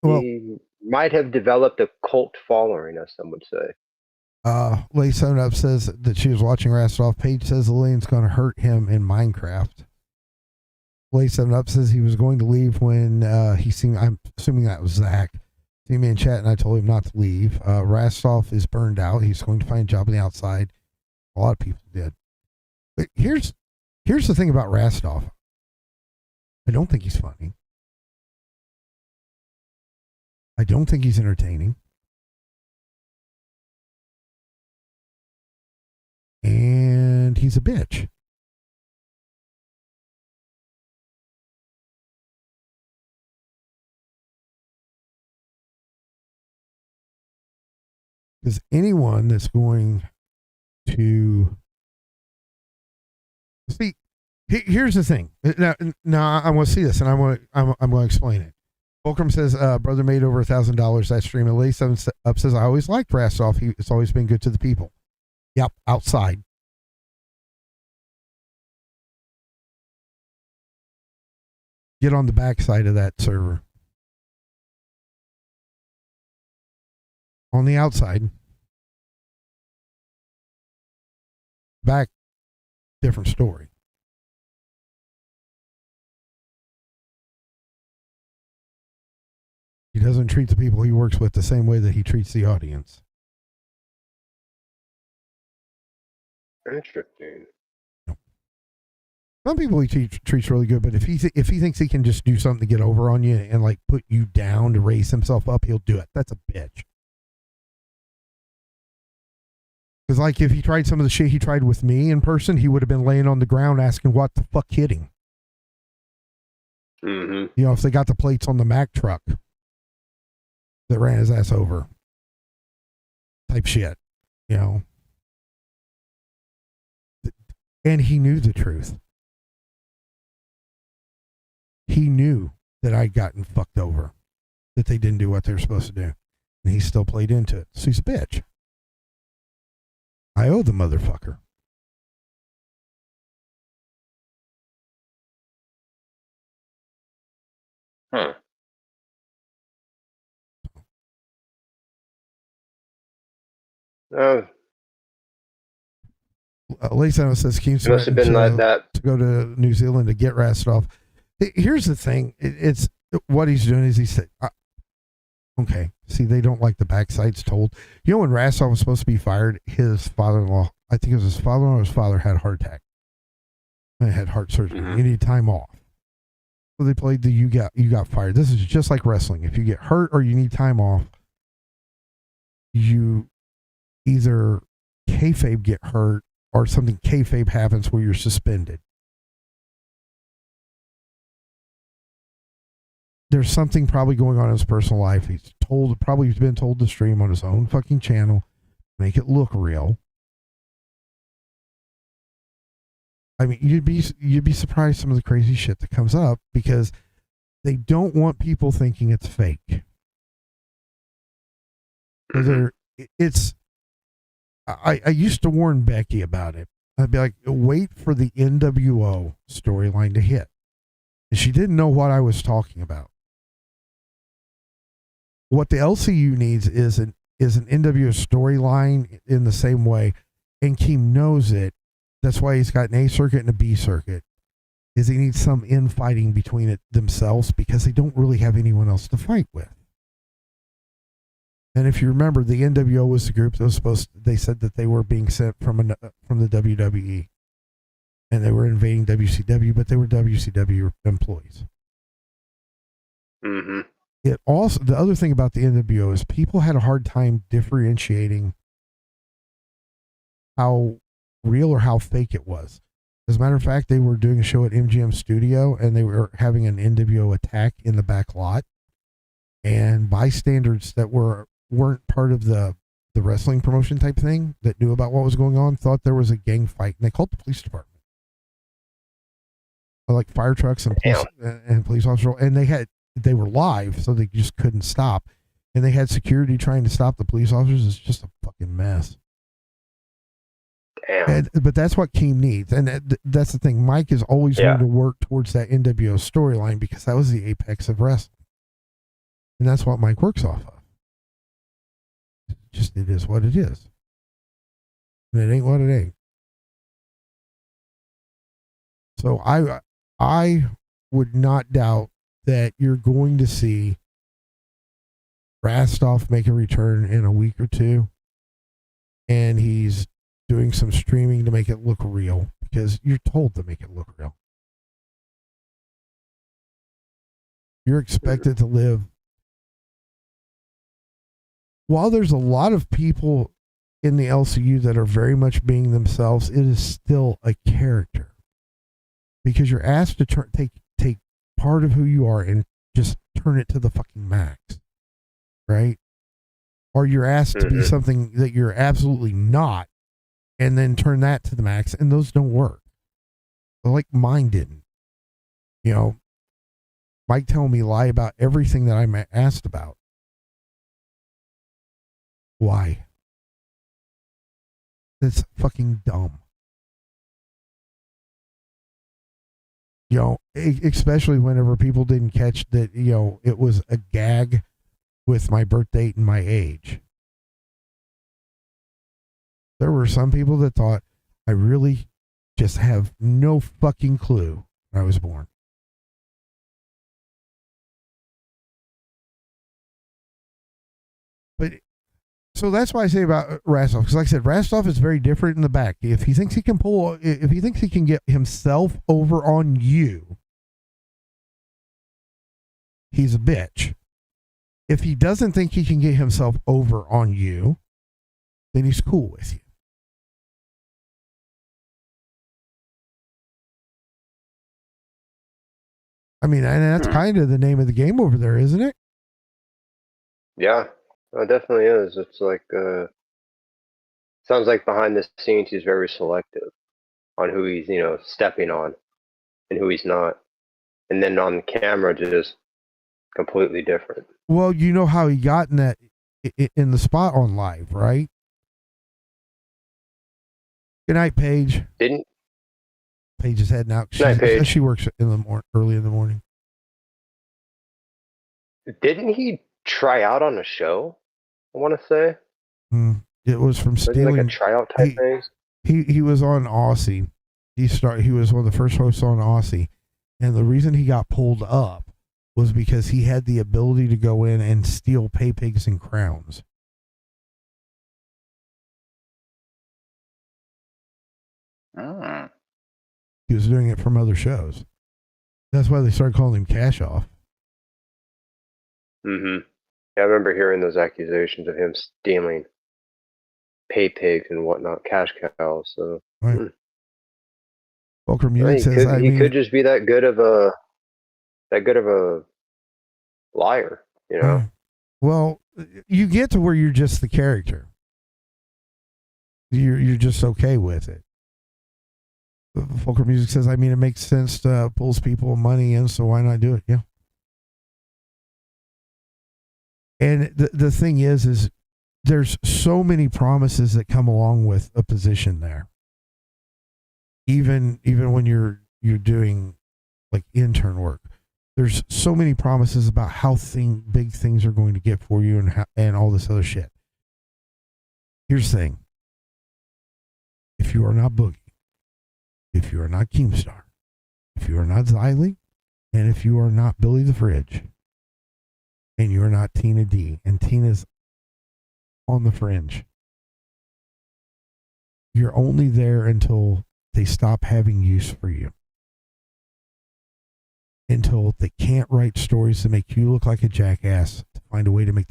Speaker 1: Well,
Speaker 4: he might have developed a cult following, as some would say.
Speaker 1: Lay 7 Up says that she was watching Rastov. Paige says Lillian's going to hurt him in Minecraft. Lay 7 Up says he was going to leave when he seen, I'm assuming that was Zach, see me in chat, and I told him not to leave. Rastov is burned out. He's going to find a job on the outside. A lot of people did. But here's the thing about Rastov. I don't think he's funny. I don't think he's entertaining. And he's a bitch. Because anyone that's going to see, here's the thing. Now I want to see this, and I'm going to explain it. Fulcrum says, brother made over $1,000 that stream. And Lay 7 Up says, I always liked Rastov. It's always been good to the people. Yep, outside. Get on the backside of that server. On the outside. Back, different story. He doesn't treat the people he works with the same way that he treats the audience.
Speaker 4: Interesting.
Speaker 1: Some people he treats really good, but if he thinks he can just do something to get over on you and like put you down to raise himself up, he'll do it. That's a bitch. Because like if he tried some of the shit he tried with me in person, he would have been laying on the ground asking what the fuck hit him.
Speaker 4: Mm-hmm.
Speaker 1: If they got the plates on the Mack truck that ran his ass over. Type shit. And he knew the truth. He knew that I'd gotten fucked over. That they didn't do what they were supposed to do. And he still played into it. So he's a bitch. I owe the motherfucker.
Speaker 4: Huh.
Speaker 1: Lisa says Keems
Speaker 4: Must have been like that.
Speaker 1: to go to New Zealand to get Rastov. Here's the thing. It's what he's doing is he said, okay, see, they don't like the backsides told. When Rastov was supposed to be fired, his father-in-law, I think it was his father-in-law or his father, had a heart attack. I had heart surgery.
Speaker 4: Mhm.
Speaker 1: You need time off. So they played the you got fired. This is just like wrestling. If you get hurt or you need time off, you either kayfabe get hurt or something kayfabe happens where you're suspended. There's something probably going on in his personal life. He's been told to stream on his own fucking channel, make it look real. I mean, you'd be surprised some of the crazy shit that comes up because they don't want people thinking it's fake. So I used to warn Becky about it. I'd be like, wait for the NWO storyline to hit. And she didn't know what I was talking about. What the LCU needs is an NWO storyline in the same way, and Keem knows it. That's why he's got an A circuit and a B circuit. Is he needs some infighting between it themselves because they don't really have anyone else to fight with. And if you remember, the NWO was the group that was they said that they were being sent from the WWE, and they were invading WCW, but they were WCW employees.
Speaker 4: Mm-hmm.
Speaker 1: It also, the other thing about the NWO is people had a hard time differentiating how real or how fake it was. As a matter of fact, they were doing a show at MGM Studio and they were having an NWO attack in the back lot, and bystanders that weren't part of the wrestling promotion type thing that knew about what was going on thought there was a gang fight, and they called the police department, like fire trucks and police officers, and they were live, so they just couldn't stop, and they had security trying to stop the police officers. It's just a fucking mess.
Speaker 4: Damn.
Speaker 1: But that's what Keem needs, and that's the thing. Mike is always going to work towards that NWO storyline because that was the apex of wrestling, and that's what Mike works off of. Just it is what it is, and it ain't what it ain't. So I would not doubt that you're going to see Rastov make a return in a week or two, and he's doing some streaming to make it look real because you're told to make it look real. You're expected to live. While there's a lot of people in the LCU that are very much being themselves, it is still a character because you're asked to take part of who you are and just turn it to the fucking max, right? Or you're asked to be something that you're absolutely not and then turn that to the max, and those don't work. But like mine didn't. You know, Mike telling me lie about everything that I'm asked about. Why? That's fucking dumb. You know, especially whenever people didn't catch that, you know, it was a gag with my birth date and my age. There were some people that thought I really just have no fucking clue when I was born. But so that's why I say about Rastov, because like I said, Rastov is very different in the back. If he thinks he can get himself over on you, he's a bitch. If he doesn't think he can get himself over on you, then he's cool with you. I mean, and that's kind of the name of the game over there, isn't it?
Speaker 4: Yeah, it definitely is. It's like, sounds like behind the scenes he's very selective on who he's, stepping on and who he's not. And then on the camera, just completely different.
Speaker 1: Well, you know how he got in the spot on live, right? Good night, Paige. Paige is heading out. She works early in the morning.
Speaker 4: Didn't he try out on a show? I want to say.
Speaker 1: It was from stealing.
Speaker 4: Like a tryout type thing.
Speaker 1: He was on Aussie. He was one of the first hosts on Aussie, and the reason he got pulled up was because he had the ability to go in and steal pay pigs and crowns. He was doing it from other shows. That's why they started calling him Cash Off.
Speaker 4: Mm-hmm. Yeah, I remember hearing those accusations of him stealing pay pigs and whatnot, cash cows. So
Speaker 1: Right. Fulcrum
Speaker 4: well,
Speaker 1: Music says, I
Speaker 4: he
Speaker 1: mean,
Speaker 4: could just be that good of a liar, you know.
Speaker 1: well, you get to where you're just the character. You're just okay with it. Fulcrum Music says, I mean, it makes sense to pulls people money in, so why not do it? Yeah. And the thing is there's so many promises that come along with a position there. Even when you're doing like intern work, there's so many promises about how big things are going to get for you and all this other shit. Here's the thing. If you are not Boogie, if you are not Keemstar, if you are not Xylee, and if you are not Billy the Fridge, and you're not Tina D, and Tina's on the fringe, you're only there until they stop having use for you. Until they can't write stories to make you look like a jackass, to find a way to make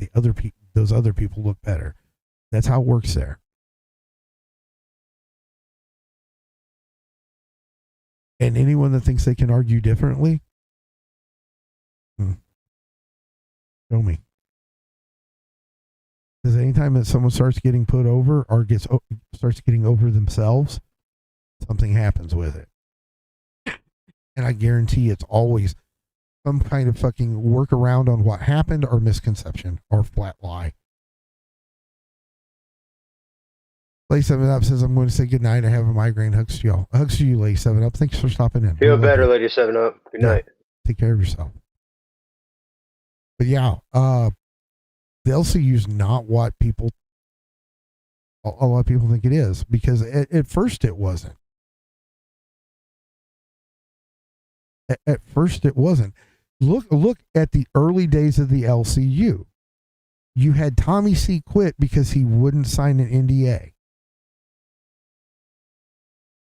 Speaker 1: those other people look better. That's how it works there. And anyone that thinks they can argue differently, show me. Because anytime that someone starts getting put over or starts getting over themselves, something happens with it. And I guarantee it's always some kind of fucking workaround on what happened or misconception or flat lie. Lay 7 Up says, I'm going to say goodnight. I have a migraine. Hugs to y'all. Hugs to you, Lay 7 Up. Thanks for stopping in.
Speaker 4: Feel better, Lady 7 Up. Good night.
Speaker 1: Take care of yourself. But yeah, the LCU is not what a lot of people think it is, because at first it wasn't. At first it wasn't. Look at the early days of the LCU. You had Tommy C quit because he wouldn't sign an NDA.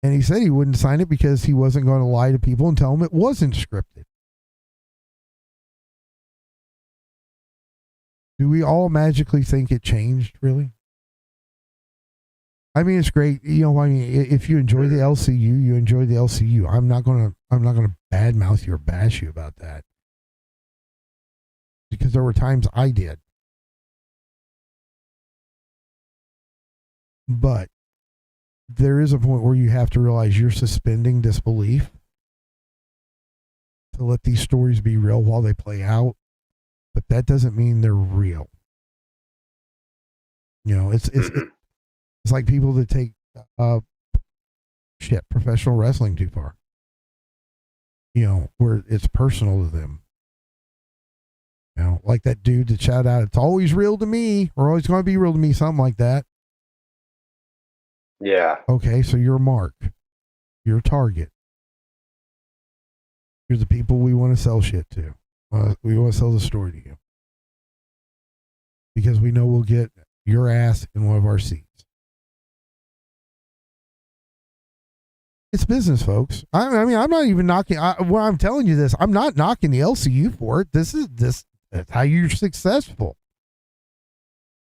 Speaker 1: And he said he wouldn't sign it because he wasn't going to lie to people and tell them it wasn't scripted. Do we all magically think it changed, really? I mean, it's great. You know, I mean, if you enjoy the LCU, you enjoy the LCU. I'm not gonna badmouth you or bash you about that, because there were times I did. But there is a point where you have to realize you're suspending disbelief to let these stories be real while they play out. But that doesn't mean they're real. You know, it's like people that take professional wrestling too far. You know, where it's personal to them. You know, like that dude that shouted out, "It's always real to me," or "always going to be real to me," something like that.
Speaker 4: Yeah.
Speaker 1: Okay, so you're a mark. You're a target. You're the people we want to sell shit to. We want to sell the story to you. Because we know we'll get your ass in one of our seats. It's business, folks. I mean, I'm not even knocking. When I'm telling you this, I'm not knocking the LCU for it. That's how you're successful.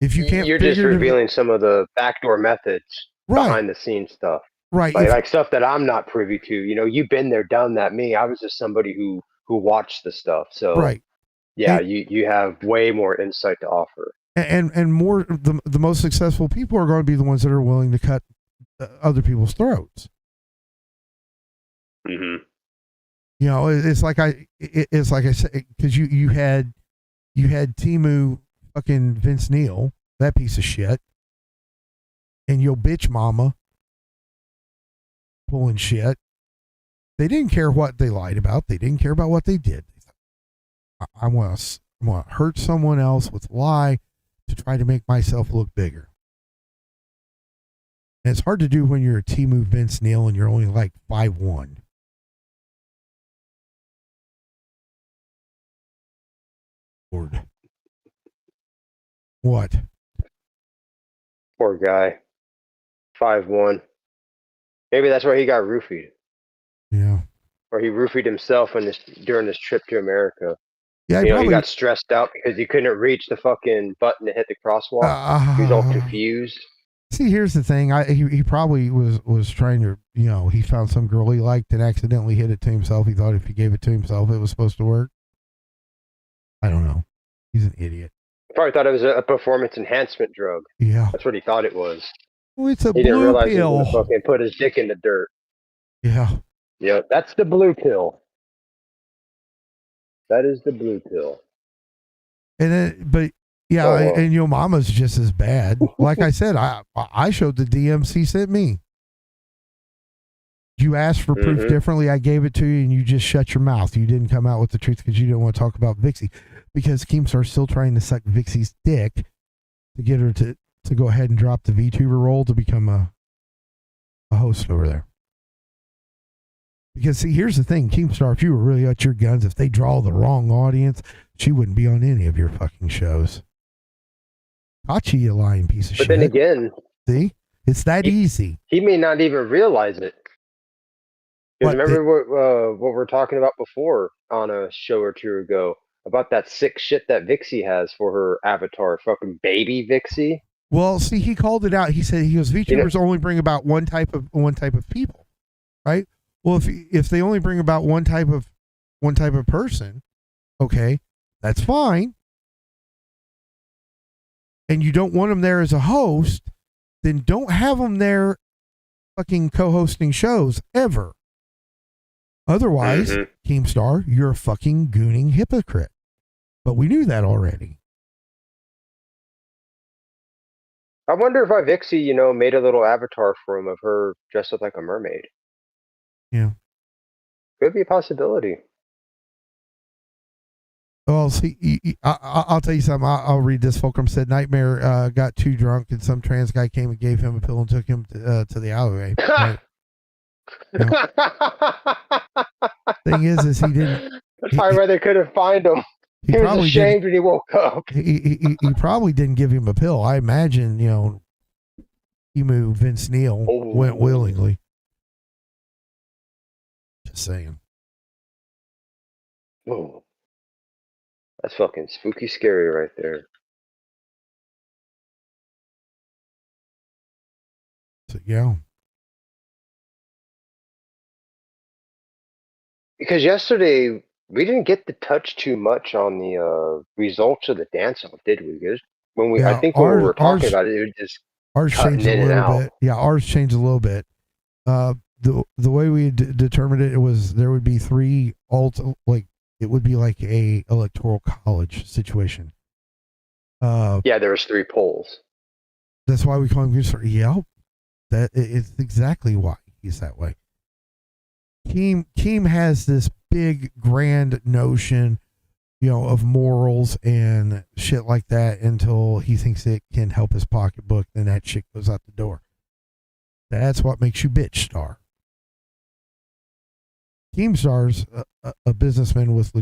Speaker 1: If you can't,
Speaker 4: you're just revealing some of the backdoor methods, behind the scenes stuff,
Speaker 1: right?
Speaker 4: Like stuff that I'm not privy to. You know, you've been there, done that. Me, I was just somebody who watched the stuff. So
Speaker 1: right.
Speaker 4: Yeah, you have way more insight to offer.
Speaker 1: And more, the most successful people are going to be the ones that are willing to cut other people's throats.
Speaker 4: Mm-hmm.
Speaker 1: You know, it's like I said, because you had Timu fucking Vince Neil, that piece of shit, and yo bitch mama pulling shit. They didn't care what they lied about. They didn't care about what they did. I want to hurt someone else with a lie to try to make myself look bigger. And it's hard to do when you're a Timu Vince Neil and you're only like 5'1". Lord. What?
Speaker 4: Poor guy. 5'1". Maybe that's where he got roofied.
Speaker 1: Yeah.
Speaker 4: or he roofied himself during this trip to America.
Speaker 1: Yeah,
Speaker 4: He
Speaker 1: probably.
Speaker 4: got stressed out because he couldn't reach the fucking button to hit the crosswalk. He was all confused.
Speaker 1: See, here's the thing. He probably was trying to, he found some girl he liked and accidentally hit it to himself. He thought if he gave it to himself, it was supposed to work. I don't know. He's an idiot.
Speaker 4: Probably thought it was a performance enhancement drug.
Speaker 1: Yeah.
Speaker 4: That's what he thought it was.
Speaker 1: Well, it's a
Speaker 4: He didn't
Speaker 1: blue
Speaker 4: realize he was
Speaker 1: pill.
Speaker 4: gonna fucking put his dick in the dirt.
Speaker 1: Yeah.
Speaker 4: Yeah, that's the blue pill. That is the blue pill.
Speaker 1: And then, but yeah, and your mama's just as bad. Like I said, I showed the DMC sent me. You asked for proof differently. I gave it to you, and you just shut your mouth. You didn't come out with the truth because you didn't want to talk about Vixie. Because Keemstar's still trying to suck Vixie's dick to get her to go ahead and drop the VTuber role to become a host over there. Because see, here's the thing, Keemstar, if you were really at your guns, if they draw the wrong audience, she wouldn't be on any of your fucking shows. Kachi, you lying piece of shit.
Speaker 4: But then again,
Speaker 1: see, it's that easy.
Speaker 4: He may not even realize it. Because remember what we were talking about before on a show or two ago about that sick shit that Vixie has for her avatar, fucking baby Vixie.
Speaker 1: Well, see, he called it out. He said VTubers only bring about one type of people, right? Well, if they only bring about one type of person, okay, that's fine. And you don't want them there as a host, then don't have them there fucking co-hosting shows ever. Otherwise, Keemstar, you're a fucking gooning hypocrite. But we knew that already.
Speaker 4: I wonder if Vixie, made a little avatar for him of her dressed up like a mermaid.
Speaker 1: Yeah.
Speaker 4: Could be a possibility.
Speaker 1: Well, see, I'll tell you something. I'll read this. Fulcrum said Nightmare got too drunk and some trans guy came and gave him a pill and took him to the alleyway. Right? Thing is he didn't.
Speaker 4: That's probably where they couldn't find him. He was ashamed when he woke up.
Speaker 1: He probably didn't give him a pill. I imagine, Emu Vince Neil went willingly. Just saying.
Speaker 4: Oh. That's fucking spooky scary right there.
Speaker 1: So, yeah.
Speaker 4: Because yesterday we didn't get to touch too much on the results of the dance-off, did we? Because when we, I think when we were talking about it, it was just
Speaker 1: ours changed a little bit. Yeah, ours changed a little bit. The way we determined it was there would be three it would be like a electoral college situation.
Speaker 4: Yeah, there was 3 polls.
Speaker 1: That's why we call him Keemstar. Yeah, it's exactly why he's that way. Keem has this big grand notion, of morals and shit like that until he thinks it can help his pocketbook. Then that shit goes out the door. That's what makes you bitch star. Keemstar's a businessman with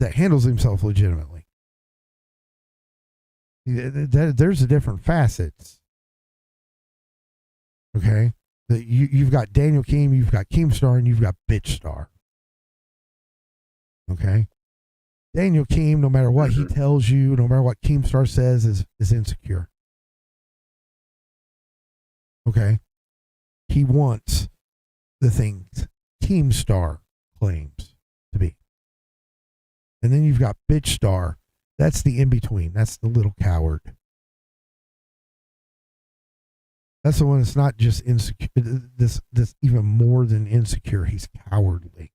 Speaker 1: that handles himself legitimately. There's a different facets. Okay, you've got Daniel Keem, you've got Keemstar, and you've got bitch star. Okay, Daniel Keem, no matter what he tells you, no matter what Keemstar says, is insecure. Okay, he wants the things Keemstar claims to be. And then you've got bitch star. That's the in-between. That's the little coward. That's the one that's not just insecure. This even more than insecure. He's cowardly.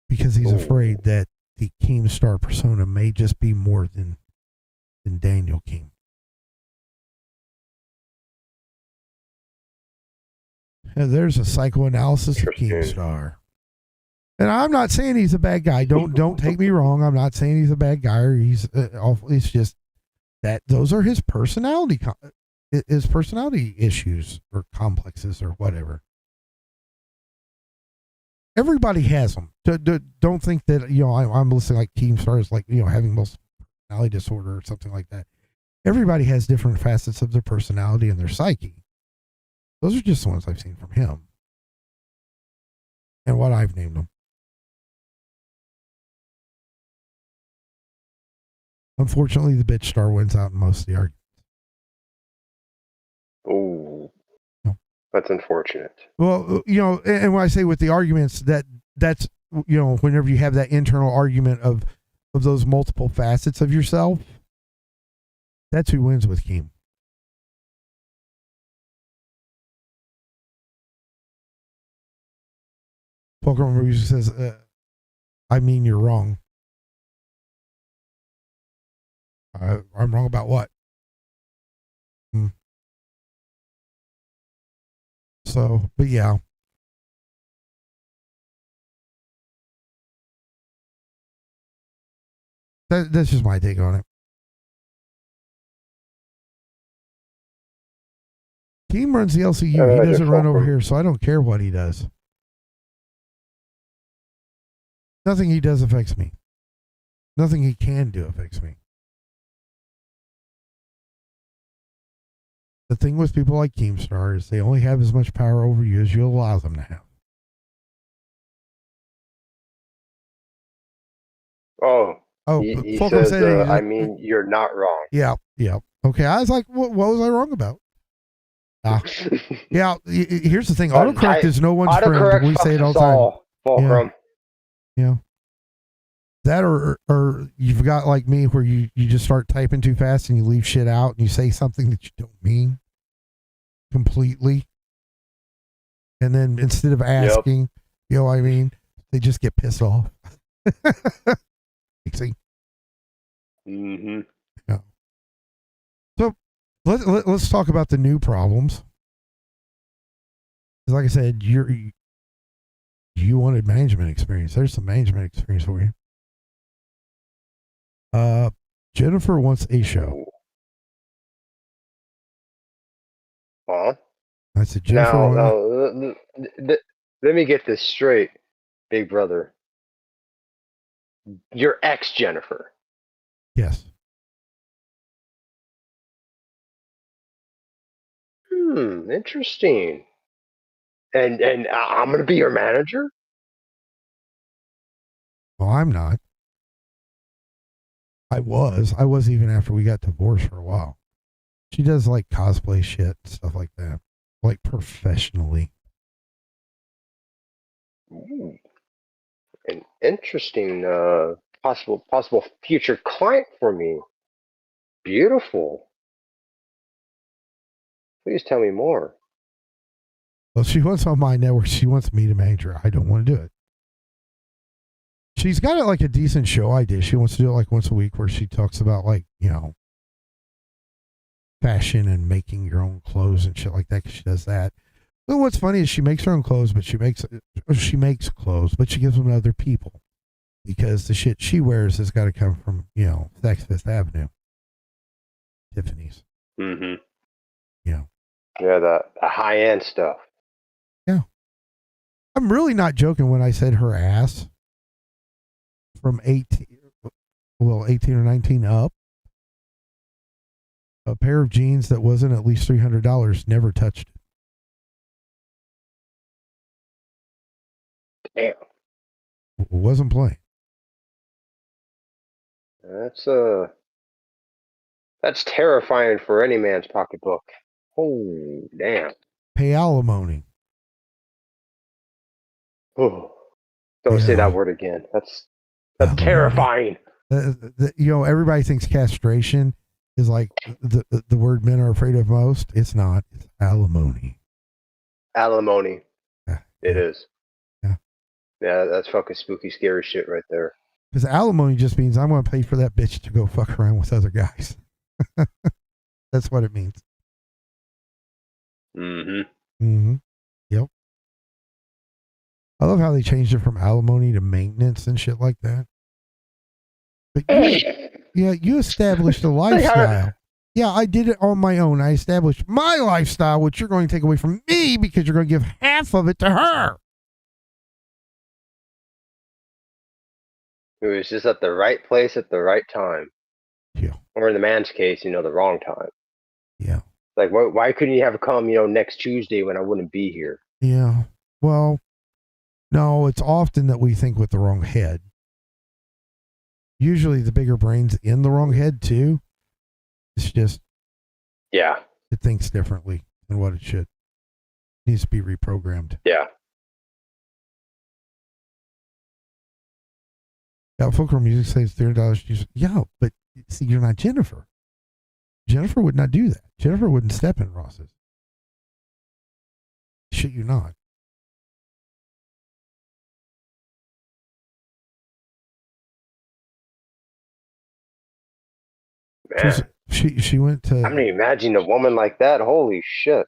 Speaker 1: Because he's afraid that the Keemstar persona may just be more than Daniel Keem. And there's a psychoanalysis of Keemstar. And I'm not saying he's a bad guy. Don't take me wrong. I'm not saying he's a bad guy or he's awful. It's just that those are his personality issues or complexes or whatever. Everybody has them. Don't think that I'm listening like Keemstar is like having multiple personality disorder or something like that. Everybody has different facets of their personality and their psyche. Those are just the ones I've seen from him. And what I've named them. Unfortunately, the bitch star wins out in most of the arguments.
Speaker 4: Oh,
Speaker 1: No.
Speaker 4: that's unfortunate.
Speaker 1: Well, and when I say with the arguments, that's whenever you have that internal argument of those multiple facets of yourself, that's who wins with Keem. Fulcrum Reviews says, I mean, you're wrong. I'm wrong about what? So, but yeah. That's just my take on it. Keem runs the LCU. He doesn't run over here, so I don't care what he does. Nothing he does affects me. Nothing he can do affects me. The thing with people like Keemstar is they only have as much power over you as you allow them to have.
Speaker 4: He
Speaker 1: Fulcrum
Speaker 4: says,
Speaker 1: said,
Speaker 4: I mean, you're not wrong.
Speaker 1: Yeah. Okay, I was like, what was I wrong about? Yeah, here's the thing. Autocorrect is no one's friend. We say it all the time.
Speaker 4: Fulcrum.
Speaker 1: Yeah. That or you've got like me where you just start typing too fast and you leave shit out and you say something that you don't mean completely. And then instead of asking, you know what I mean, they just get pissed off. You see?
Speaker 4: Mm-hmm.
Speaker 1: Yeah. So let's talk about the new problems. Like I said, you wanted management experience. There's some management experience for you. Jennifer wants a show.
Speaker 4: Huh?
Speaker 1: I said, Jennifer.
Speaker 4: Now, let me get this straight, big brother. Your ex Jennifer.
Speaker 1: Yes.
Speaker 4: Interesting. And I'm gonna be your manager?
Speaker 1: Well, I'm not. I was even after we got divorced for a while. She does like cosplay shit and stuff like that, like professionally.
Speaker 4: Ooh. An interesting possible future client for me. Beautiful. Please tell me more.
Speaker 1: Well, she wants on my network. She wants me to manage her. I don't want to do it. She's got it like a decent show idea. She wants to do it like once a week where she talks about like, fashion and making your own clothes and shit like that. 'Cause she does that. But what's funny is she makes her own clothes, but she makes clothes, but she gives them to other people because the shit she wears has got to come from, Saks Fifth Avenue, Tiffany's.
Speaker 4: Mm-hmm.
Speaker 1: Yeah.
Speaker 4: Yeah, the high end stuff.
Speaker 1: Yeah. I'm really not joking when I said her ass from 18 or 19 up. A pair of jeans that wasn't at least $300 never touched it.
Speaker 4: Damn.
Speaker 1: Wasn't playing.
Speaker 4: That's terrifying for any man's pocketbook. Oh, damn.
Speaker 1: Pay alimony.
Speaker 4: Oh, don't say that word again. That's terrifying.
Speaker 1: Everybody thinks castration is like the word men are afraid of most. It's not. It's alimony.
Speaker 4: Alimony.
Speaker 1: Yeah.
Speaker 4: It is.
Speaker 1: Yeah.
Speaker 4: Yeah, that's fucking spooky, scary shit right there.
Speaker 1: Because alimony just means I'm going to pay for that bitch to go fuck around with other guys. That's what it means.
Speaker 4: Mm-hmm.
Speaker 1: Mm-hmm. Yep. I love how they changed it from alimony to maintenance and shit like that. But you established a lifestyle. Yeah, I did it on my own. I established my lifestyle, which you're going to take away from me because you're going to give half of it to her.
Speaker 4: It was just at the right place at the right time.
Speaker 1: Yeah.
Speaker 4: Or in the man's case, the wrong time.
Speaker 1: Yeah.
Speaker 4: Like, why couldn't you have come, next Tuesday when I wouldn't be here?
Speaker 1: Yeah. Well, no, it's often that we think with the wrong head. Usually the bigger brain's in the wrong head too. It's just
Speaker 4: Yeah,
Speaker 1: it thinks differently than what it should. It needs to be reprogrammed.
Speaker 4: yeah.
Speaker 1: Yeah, Fulcrum Music says $300. Yeah, but see, you're not Jennifer. Jennifer would not do that. Jennifer wouldn't step in Ross's. Shit, you not.
Speaker 4: Man,
Speaker 1: She went to.
Speaker 4: I mean, imagine a woman like that. Holy shit.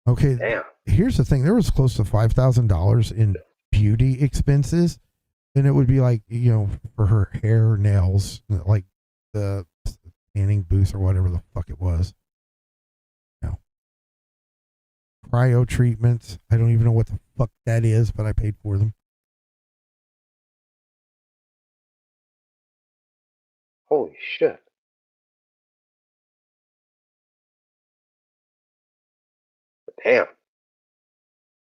Speaker 1: Okay,
Speaker 4: Damn.
Speaker 1: here's the thing. There was close to $5,000 in beauty expenses, and it would be like, for her hair, nails, like the tanning booth or whatever the fuck it was. Cryo treatments. I don't even know what the fuck that is, but I paid for them.
Speaker 4: Holy shit. Damn.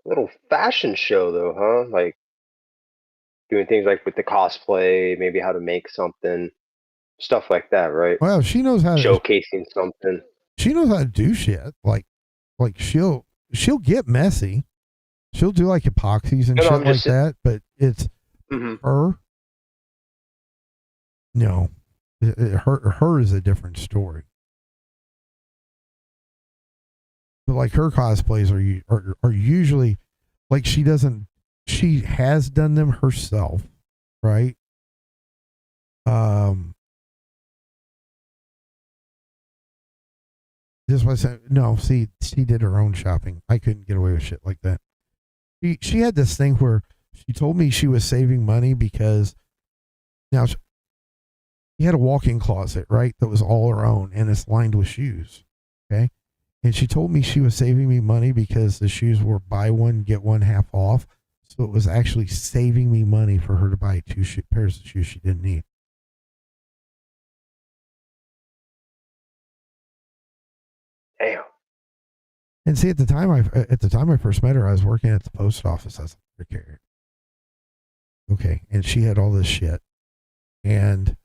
Speaker 4: Little fashion show though, huh? Like doing things like with the cosplay, maybe how to make something, stuff like that, right?
Speaker 1: Well, she knows how to.
Speaker 4: Showcasing something.
Speaker 1: She knows how to do shit. Like she'll get messy. She'll do like epoxies and
Speaker 4: No,
Speaker 1: shit
Speaker 4: I'm
Speaker 1: like
Speaker 4: just-
Speaker 1: that. But it's her. No, her is a different story. But like her cosplays are usually like she has done them herself, right? This was no. See, she did her own shopping. I couldn't get away with shit like that. She had this thing where she told me she was saving money because now she had a walk-in closet, right? That was all her own and it's lined with shoes. Okay. And she told me she was saving me money because the shoes were buy one, get one half off. So it was actually saving me money for her to buy two pairs of shoes she didn't need.
Speaker 4: Damn.
Speaker 1: And see, at the time I first met her, I was working at the post office as a carrier. Okay, and she had all this shit, and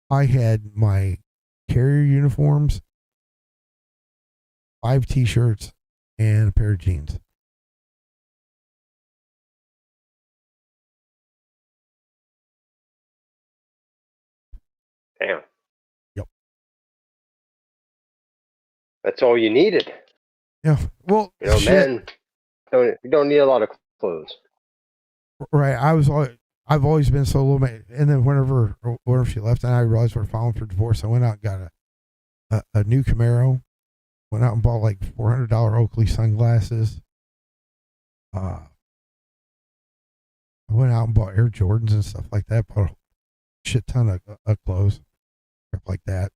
Speaker 1: I had my carrier uniforms, 5 t-shirts, and a pair of jeans.
Speaker 4: Damn.
Speaker 1: Yep.
Speaker 4: That's all you needed.
Speaker 1: Yeah. Well,
Speaker 4: Men don't need a lot of clothes.
Speaker 1: Right. I've always been so low, and then whenever she left, and I realized we're filing for divorce, I went out and got a new Camaro. Went out and bought like $400 Oakley sunglasses. I went out and bought Air Jordans and stuff like that. Bought a shit ton of clothes, stuff like that.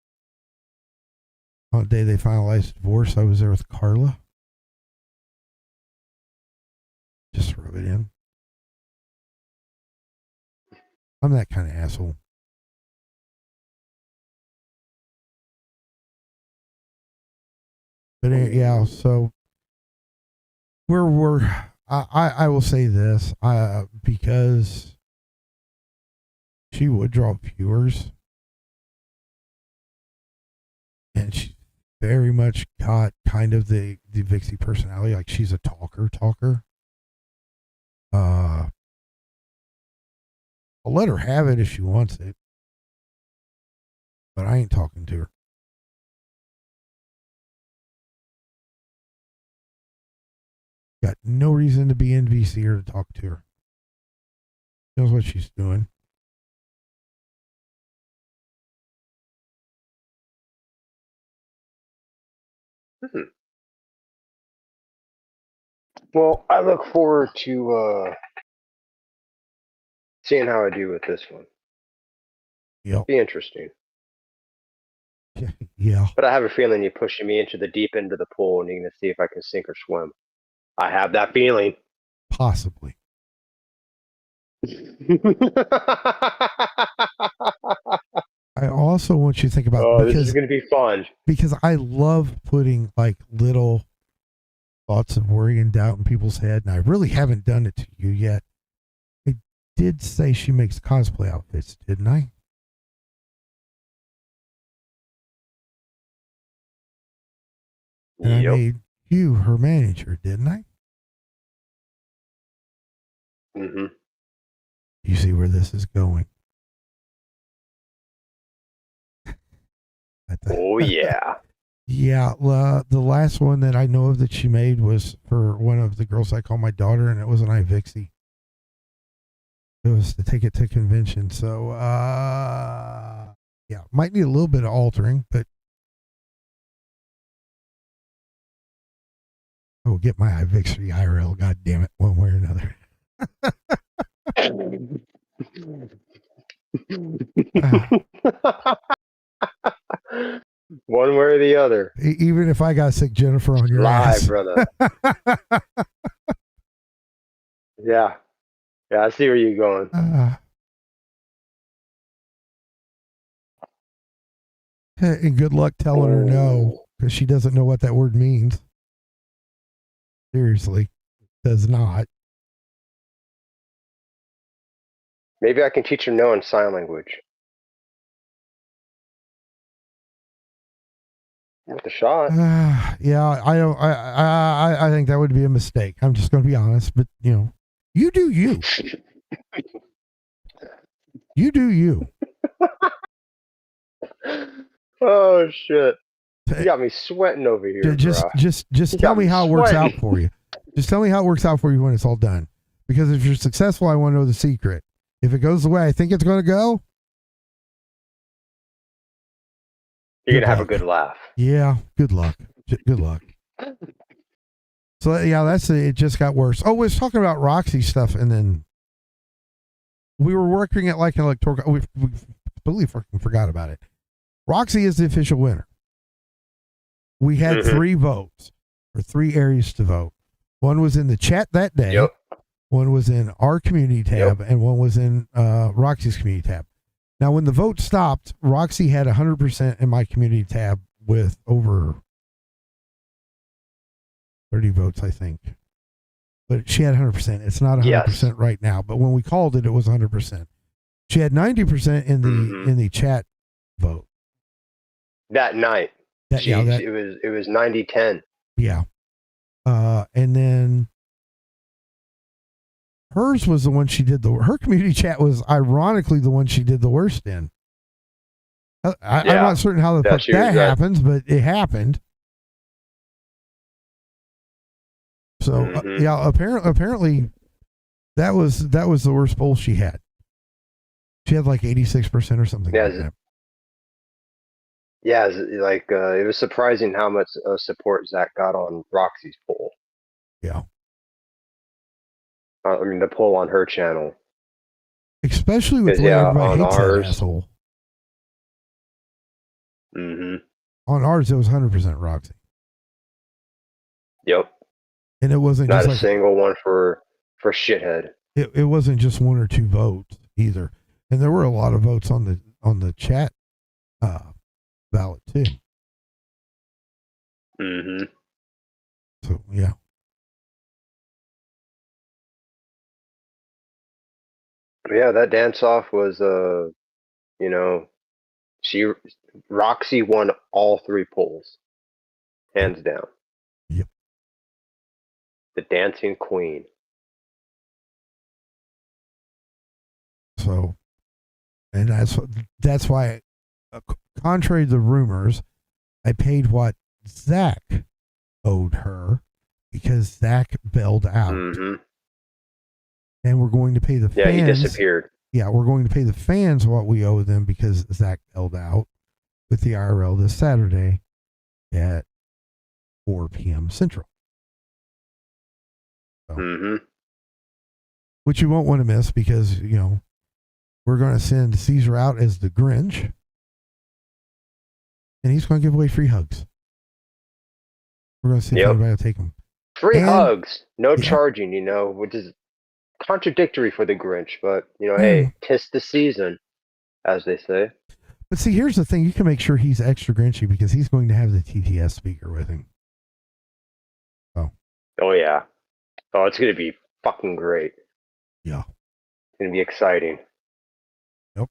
Speaker 1: On the day they finalized divorce, I was there with Carla. Just rub it in. I'm that kind of asshole. But yeah, so I will say this, because she would draw viewers, and she very much got kind of the Vixie personality, like she's a talker. I'll let her have it if she wants it, but I ain't talking to her. Got no reason to be NVC or to talk to her. She knows what she's doing.
Speaker 4: Well, I look forward to seeing how I do with this one.
Speaker 1: Yep.
Speaker 4: Be interesting.
Speaker 1: Yeah.
Speaker 4: But I have a feeling you're pushing me into the deep end of the pool and you're going to see if I can sink or swim. I have that feeling.
Speaker 1: Possibly. I also want you to think about
Speaker 4: Oh, this is
Speaker 1: because
Speaker 4: going to be fun.
Speaker 1: I love putting like little thoughts of worry and doubt in people's head, and I really haven't done it to you yet. I did say she makes cosplay outfits, didn't I? And I made you her manager, didn't I?
Speaker 4: Mm-hmm.
Speaker 1: You see where this is going.
Speaker 4: Oh, yeah.
Speaker 1: Yeah, the last one that I know of that she made was for one of the girls I call my daughter, and it was an iVixie. It was to take it to convention. So, yeah, might need a little bit of altering, but I will get my iVixie IRL, god damn it, one way or another.
Speaker 4: One way or the other.
Speaker 1: Even if I got sick, Jennifer, on your
Speaker 4: Live,
Speaker 1: ass.
Speaker 4: brother. Yeah. Yeah, I see where you're going.
Speaker 1: And good luck telling her no, because she doesn't know what that word means. Seriously, does not.
Speaker 4: Maybe I can teach her no in sign language. Worth a shot.
Speaker 1: Yeah, I don't. I think that would be a mistake. I'm just going to be honest, but you know, you do you. You do you.
Speaker 4: Oh shit! You got me sweating over here.
Speaker 1: Just tell me how it works out for you. Just tell me how it works out for you when it's all done. Because if you're successful, I want to know the secret. If it goes the way I think it's going to go,
Speaker 4: you're gonna have a good laugh.
Speaker 1: Yeah, good luck. Good luck. So yeah, that's it. It just got worse. Oh, we was talking about Roxy stuff, and then we were working at like an electoral. We completely fucking forgot about it. Roxy is the official winner. We had 3 votes or 3 areas to vote. One was in the chat that day.
Speaker 4: Yep.
Speaker 1: One was in our community tab, and one was in Roxy's community tab. Now, when the vote stopped, Roxy had 100% in my community tab with over 30 votes, I think. But she had 100%. It's not 100% right now, but when we called it, it was 100%. She had 90% in the chat vote.
Speaker 4: That night. It was 90-10.
Speaker 1: Yeah. And then hers was the one she did her community chat was ironically the one she did the worst in. I'm not certain how the fuck that happens, but it happened. So yeah, apparently that was the worst poll she had. She had like 86% or something.
Speaker 4: Yeah,
Speaker 1: like that.
Speaker 4: Yeah, it was surprising how much support Zach got on Roxy's poll.
Speaker 1: Yeah.
Speaker 4: I mean, the poll on her channel.
Speaker 1: Especially with the way everybody hates that asshole.
Speaker 4: Mm-hmm.
Speaker 1: On ours, it was 100% Roxy.
Speaker 4: Yep.
Speaker 1: And it wasn't
Speaker 4: not
Speaker 1: just
Speaker 4: a single one for shithead.
Speaker 1: It wasn't just 1 or 2 votes either, and there were a lot of votes on the chat ballot too.
Speaker 4: Mm-hmm.
Speaker 1: So yeah.
Speaker 4: Yeah, that dance off was Roxy won all 3 polls. Hands down.
Speaker 1: Yep.
Speaker 4: The dancing queen.
Speaker 1: So, and that's why, contrary to the rumors, I paid what Zach owed her because Zach bailed out.
Speaker 4: Mm-hmm.
Speaker 1: And we're going to pay the fans.
Speaker 4: Yeah, he disappeared.
Speaker 1: Yeah, we're going to pay the fans what we owe them because Zach bailed out with the IRL this Saturday at 4 p.m. Central. So, which you won't want to miss because, we're going to send Caesar out as the Grinch. And he's going to give away free hugs. We're going to see if anybody will take them.
Speaker 4: Free hugs, no charging, which is contradictory for the Grinch, but hey, 'tis the season, as they say.
Speaker 1: But see, here's the thing: you can make sure he's extra Grinchy because he's going to have the TTS speaker with him.
Speaker 4: Oh yeah. Oh, it's gonna be fucking great.
Speaker 1: Yeah.
Speaker 4: It's gonna be exciting.
Speaker 1: Yep.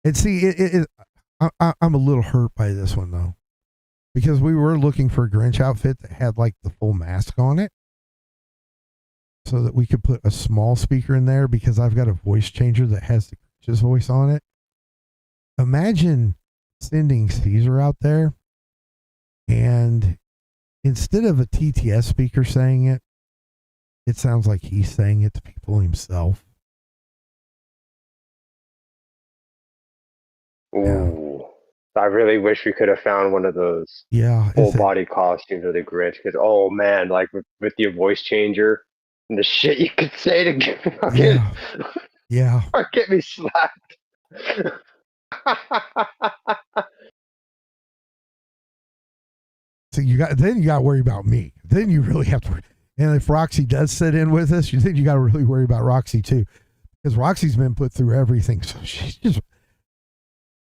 Speaker 1: And see, I'm a little hurt by this one though, because we were looking for a Grinch outfit that had like the full mask on it, so that we could put a small speaker in there because I've got a voice changer that has the Grinch's voice on it. Imagine sending Caesar out there and instead of a TTS speaker saying it, it sounds like he's saying it to people himself.
Speaker 4: Ooh. I really wish we could have found one of those
Speaker 1: Yeah.
Speaker 4: full body costumes of the Grinch because oh man, like with your voice changer and the shit you could say to get
Speaker 1: Yeah. Yeah.
Speaker 4: or get me slapped.
Speaker 1: So you got to worry about me. Then you really have to worry. And if Roxy does sit in with us, then you got to really worry about Roxy too, because Roxy's been put through everything. So she's just,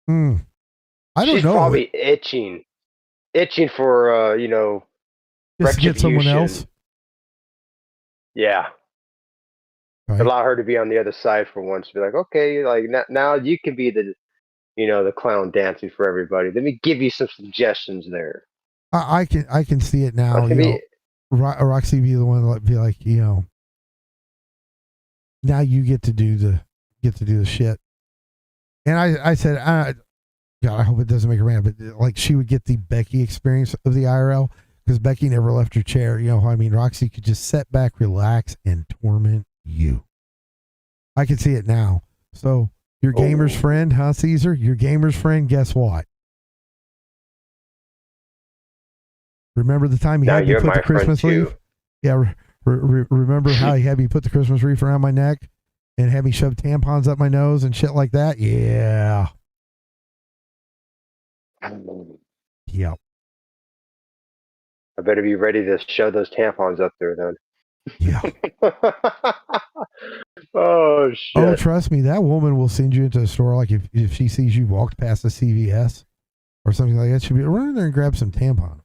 Speaker 1: I don't
Speaker 4: She's
Speaker 1: know.
Speaker 4: probably itching for
Speaker 1: Just to get someone else.
Speaker 4: Yeah.
Speaker 1: Right.
Speaker 4: Allow her to be on the other side for once. Be like, okay, like now you can be the the clown dancing for everybody. Let me give you some suggestions there.
Speaker 1: I can see it now. Roxy be the one that be like, now you get to do the shit. And I said, God, I hope it doesn't make her mad, but like she would get the Becky experience of the IRL because Becky never left her chair. You know, I mean, Roxy could just sit back, relax, and torment you. I can see it now. So your gamer's friend, huh, Caesar? Your gamer's friend. Guess what? Remember the time he had me put the Christmas wreath? Yeah. Remember how he had me put the Christmas wreath around my neck and had me shove tampons up my nose and shit like that? Yeah. Yep.
Speaker 4: I better be ready to shove those tampons up there then.
Speaker 1: Yeah.
Speaker 4: Oh shit.
Speaker 1: Oh, trust me, that woman will send you into a store like if she sees you walked past a CVS or something like that, she'll be run in there and grab some tampons.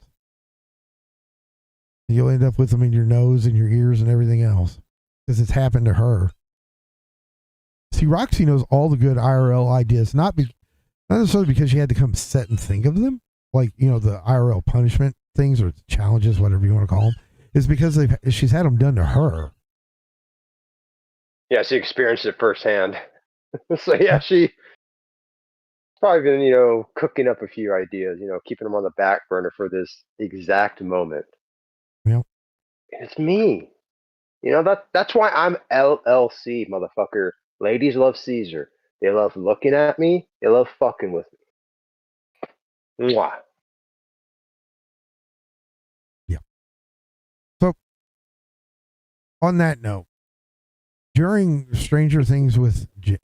Speaker 1: You'll end up with them in your nose and your ears and everything else because it's happened to her. See, Roxy knows all the good IRL ideas, not necessarily because she had to come set and think of them, like, the IRL punishment things or challenges, whatever you want to call them, is because she's had them done to her.
Speaker 4: Yeah, she experienced it firsthand. So yeah, she probably been, cooking up a few ideas, keeping them on the back burner for this exact moment.
Speaker 1: Yep.
Speaker 4: It's me. That's why I'm LLC, motherfucker. Ladies love Caesar. They love looking at me. They love fucking with me. Mwah.
Speaker 1: Yeah. So, on that note, during Strange History with Jen,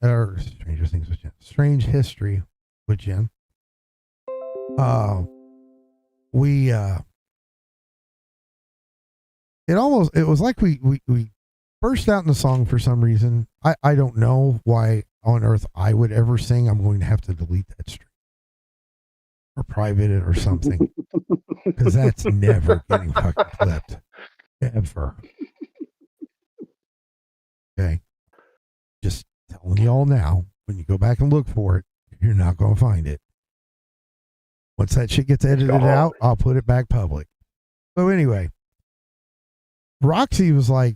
Speaker 1: it was like we burst out in the song for some reason. I don't know why on earth I would ever sing. I'm going to have to delete that stream or private it or something because that's never getting fucking clipped ever. Okay, just telling y'all now. When you go back and look for it, you're not going to find it. Once that shit gets edited out, I'll put it back public. So anyway, Roxy was like,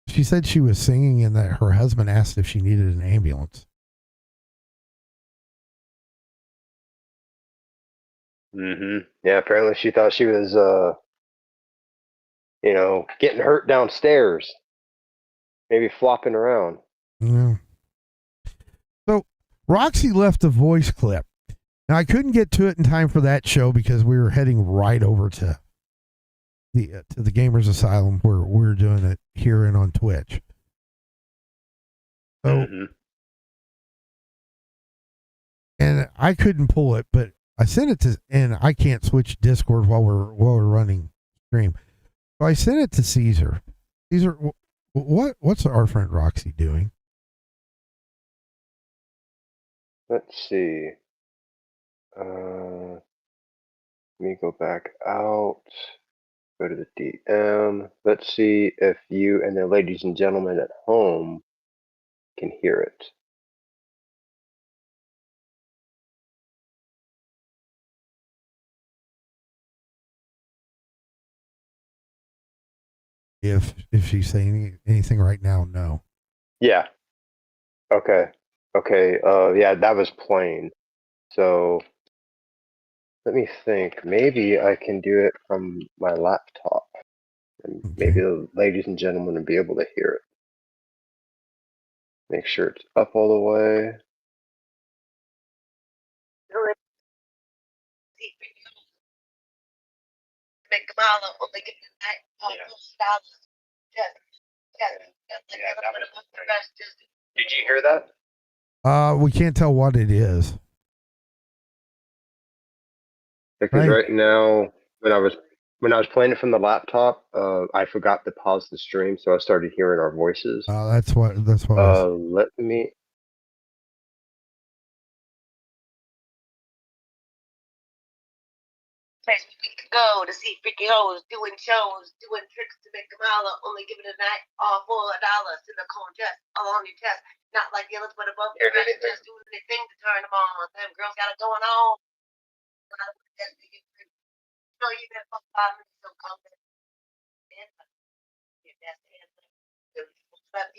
Speaker 1: she said she was singing and that her husband asked if she needed an ambulance.
Speaker 4: Mm-hmm. Yeah, apparently she thought she was, getting hurt downstairs. Maybe flopping around.
Speaker 1: Yeah. So Roxy left a voice clip. Now I couldn't get to it in time for that show because we were heading right over to the Gamers Asylum where we're doing it here and on Twitch. So, and I couldn't pull it, but I sent it and I can't switch Discord while we're running stream. So I sent it to Caesar. Caesar, what's our friend Roxy doing?
Speaker 4: Let's see. Let me go back out. Go to the DM. Let's see if you and the ladies and gentlemen at home can hear it.
Speaker 1: If she's saying anything right now, no.
Speaker 4: Yeah. Okay. Okay. Yeah, that was plain. So let me think. Maybe I can do it from my laptop, and maybe
Speaker 1: Okay.
Speaker 4: the ladies and gentlemen will be able to hear it. Make sure it's up all the way. Did you hear that?
Speaker 1: We can't tell what it is.
Speaker 4: Because
Speaker 1: Right.
Speaker 4: right now, when I was playing it from the laptop, I forgot to pause the stream, so I started hearing our voices.
Speaker 1: That's what.
Speaker 4: Let me.
Speaker 6: Place we could go to see freaky hoes doing shows, doing tricks to make them holler. Only giving a night all for $1 in the contest, along your chest. Not like the others, but above your head, just doing anything to turn them on. Them girls got it going on. No, you better fuck about me, so come back.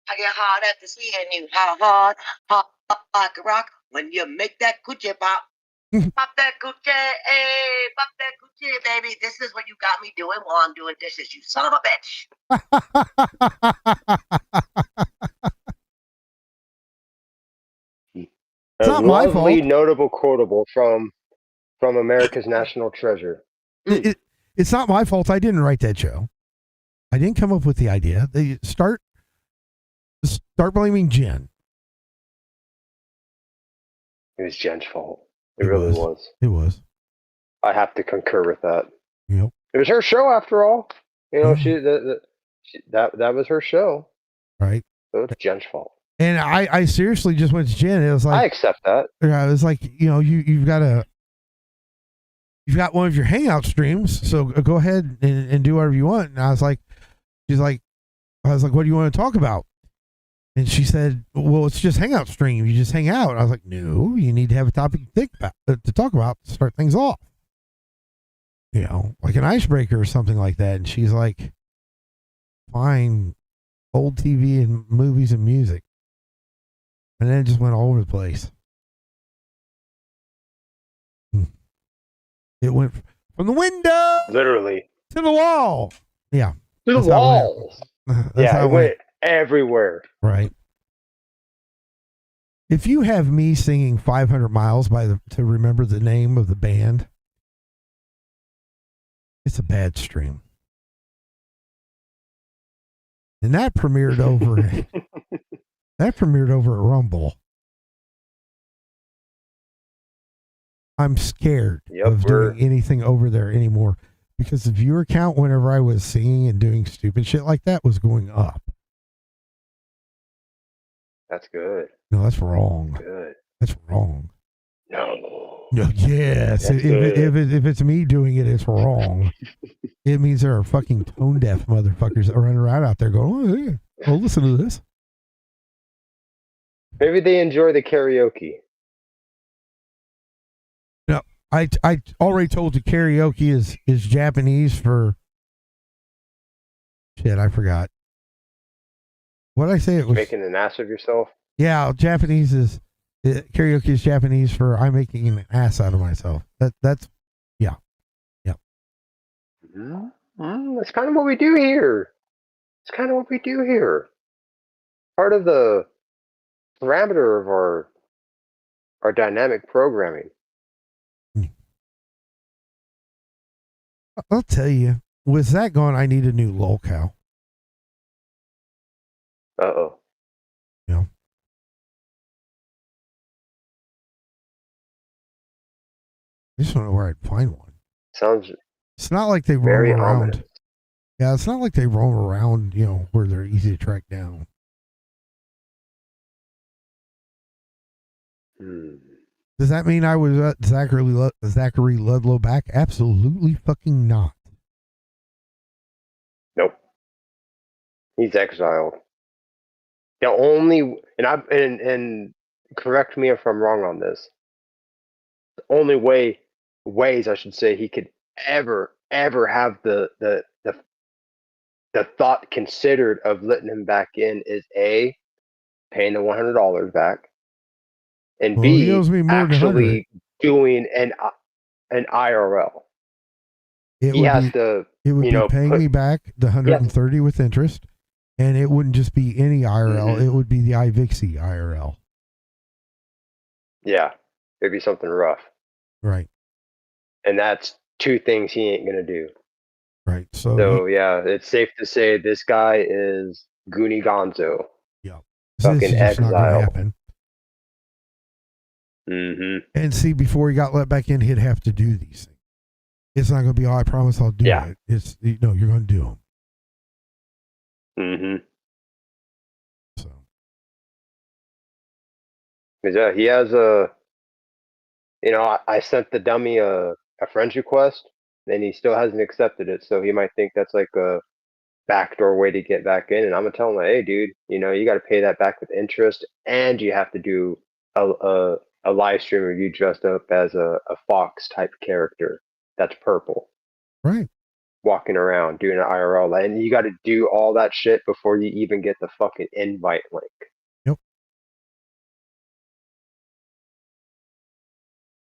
Speaker 6: I get hard after seeing you. How hard, like a rock when you make that coochie pop. Pop that coochie, hey, pop that coochie, baby. This is what you got me doing while I'm doing dishes, you son of a bitch.
Speaker 1: It's
Speaker 4: A
Speaker 1: not my
Speaker 4: lovely,
Speaker 1: fault.
Speaker 4: notable quotable from America's National Treasure.
Speaker 1: It's not my fault. I didn't write that show. I didn't come up with the idea. They start blaming Jen.
Speaker 4: It was Jen's fault. It really was.
Speaker 1: It was.
Speaker 4: I have to concur with that.
Speaker 1: Yep.
Speaker 4: It was her show after all. You know,
Speaker 1: Yeah.
Speaker 4: that was her show.
Speaker 1: Right.
Speaker 4: So it's Jen's fault.
Speaker 1: And I seriously just went to Jen. It was like
Speaker 4: I accept that.
Speaker 1: Yeah, it was like, you've got one of your hangout streams, so go ahead and do whatever you want. And I was like, what do you want to talk about? And she said, well, it's just hangout stream. You just hang out. I was like, no, you need to have a topic to talk about to start things off. Like an icebreaker or something like that. And she's like, fine, old TV and movies and music. And then it just went all over the place. It went from the window,
Speaker 4: literally,
Speaker 1: to the wall. Yeah,
Speaker 4: to the walls. Yeah, it went everywhere.
Speaker 1: Right. If you have me singing 500 Miles to remember the name of the band, it's a bad stream. And that premiered over at Rumble. I'm scared of doing anything over there anymore because the viewer count whenever I was singing and doing stupid shit like that was going up.
Speaker 4: That's good.
Speaker 1: No, that's wrong.
Speaker 4: Good.
Speaker 1: That's wrong.
Speaker 4: No.
Speaker 1: Yes. If it's me doing it, it's wrong. It means there are fucking tone deaf motherfuckers that run around out there going, oh, yeah, well, listen to this.
Speaker 4: Maybe they enjoy the karaoke.
Speaker 1: No, I already told you karaoke is Japanese for shit. I forgot. What did I say? It was
Speaker 4: making an ass of yourself.
Speaker 1: Yeah, karaoke is Japanese for I'm making an ass out of myself. That's yeah.
Speaker 4: That's kind of what we do here. Part of the parameter of our dynamic programming.
Speaker 1: I'll tell you, with that going, I need a new lolcow.
Speaker 4: Uh-oh.
Speaker 1: Yeah. I just don't know where I'd find one.
Speaker 4: Sounds.
Speaker 1: It's not like they roam around. Ominous. Yeah, it's not like they roam around, where they're easy to track down. Does that mean I was Zachary Ludlow back? Absolutely fucking not.
Speaker 4: Nope. He's exiled. The only and correct me if I'm wrong on this. The only ways I should say he could ever have the thought considered of letting him back in is A, paying the $100 back, and
Speaker 1: Well, he
Speaker 4: B,
Speaker 1: owes me more than 100.
Speaker 4: actually doing an IRL.
Speaker 1: It
Speaker 4: He
Speaker 1: would
Speaker 4: has
Speaker 1: be
Speaker 4: to,
Speaker 1: it would
Speaker 4: you
Speaker 1: be
Speaker 4: know,
Speaker 1: paying me back the 130 with interest, and it wouldn't just be any IRL.
Speaker 4: Mhm.
Speaker 1: It would be the iVixie IRL.
Speaker 4: Yeah, it'd be something rough,
Speaker 1: Right.
Speaker 4: and that's two things he ain't gonna do.
Speaker 1: Right. So,
Speaker 4: So yeah, it's safe to say this guy is Goonie Gonzo,
Speaker 1: yeah, this
Speaker 4: fucking
Speaker 1: is just not going to
Speaker 4: exile.
Speaker 1: happen.
Speaker 4: Mm-hmm.
Speaker 1: And see, before he got let back in, he'd have to do these things. It's not going to be, oh, I promise I'll do
Speaker 4: Yeah.
Speaker 1: it. It's, no, you're going to do them.
Speaker 4: Mm-hmm.
Speaker 1: So,
Speaker 4: Yeah, he has a. You know, I sent the dummy a friend's request, and he still hasn't accepted it. So he might think that's like a backdoor way to get back in. And I'm gonna tell him, hey, dude, you know, you got to pay that back with interest, and you have to do a live stream of you dressed up as a fox type character that's purple,
Speaker 1: right.
Speaker 4: walking around doing an IRL, and you got to do all that shit before you even get the fucking invite link.
Speaker 1: Yep.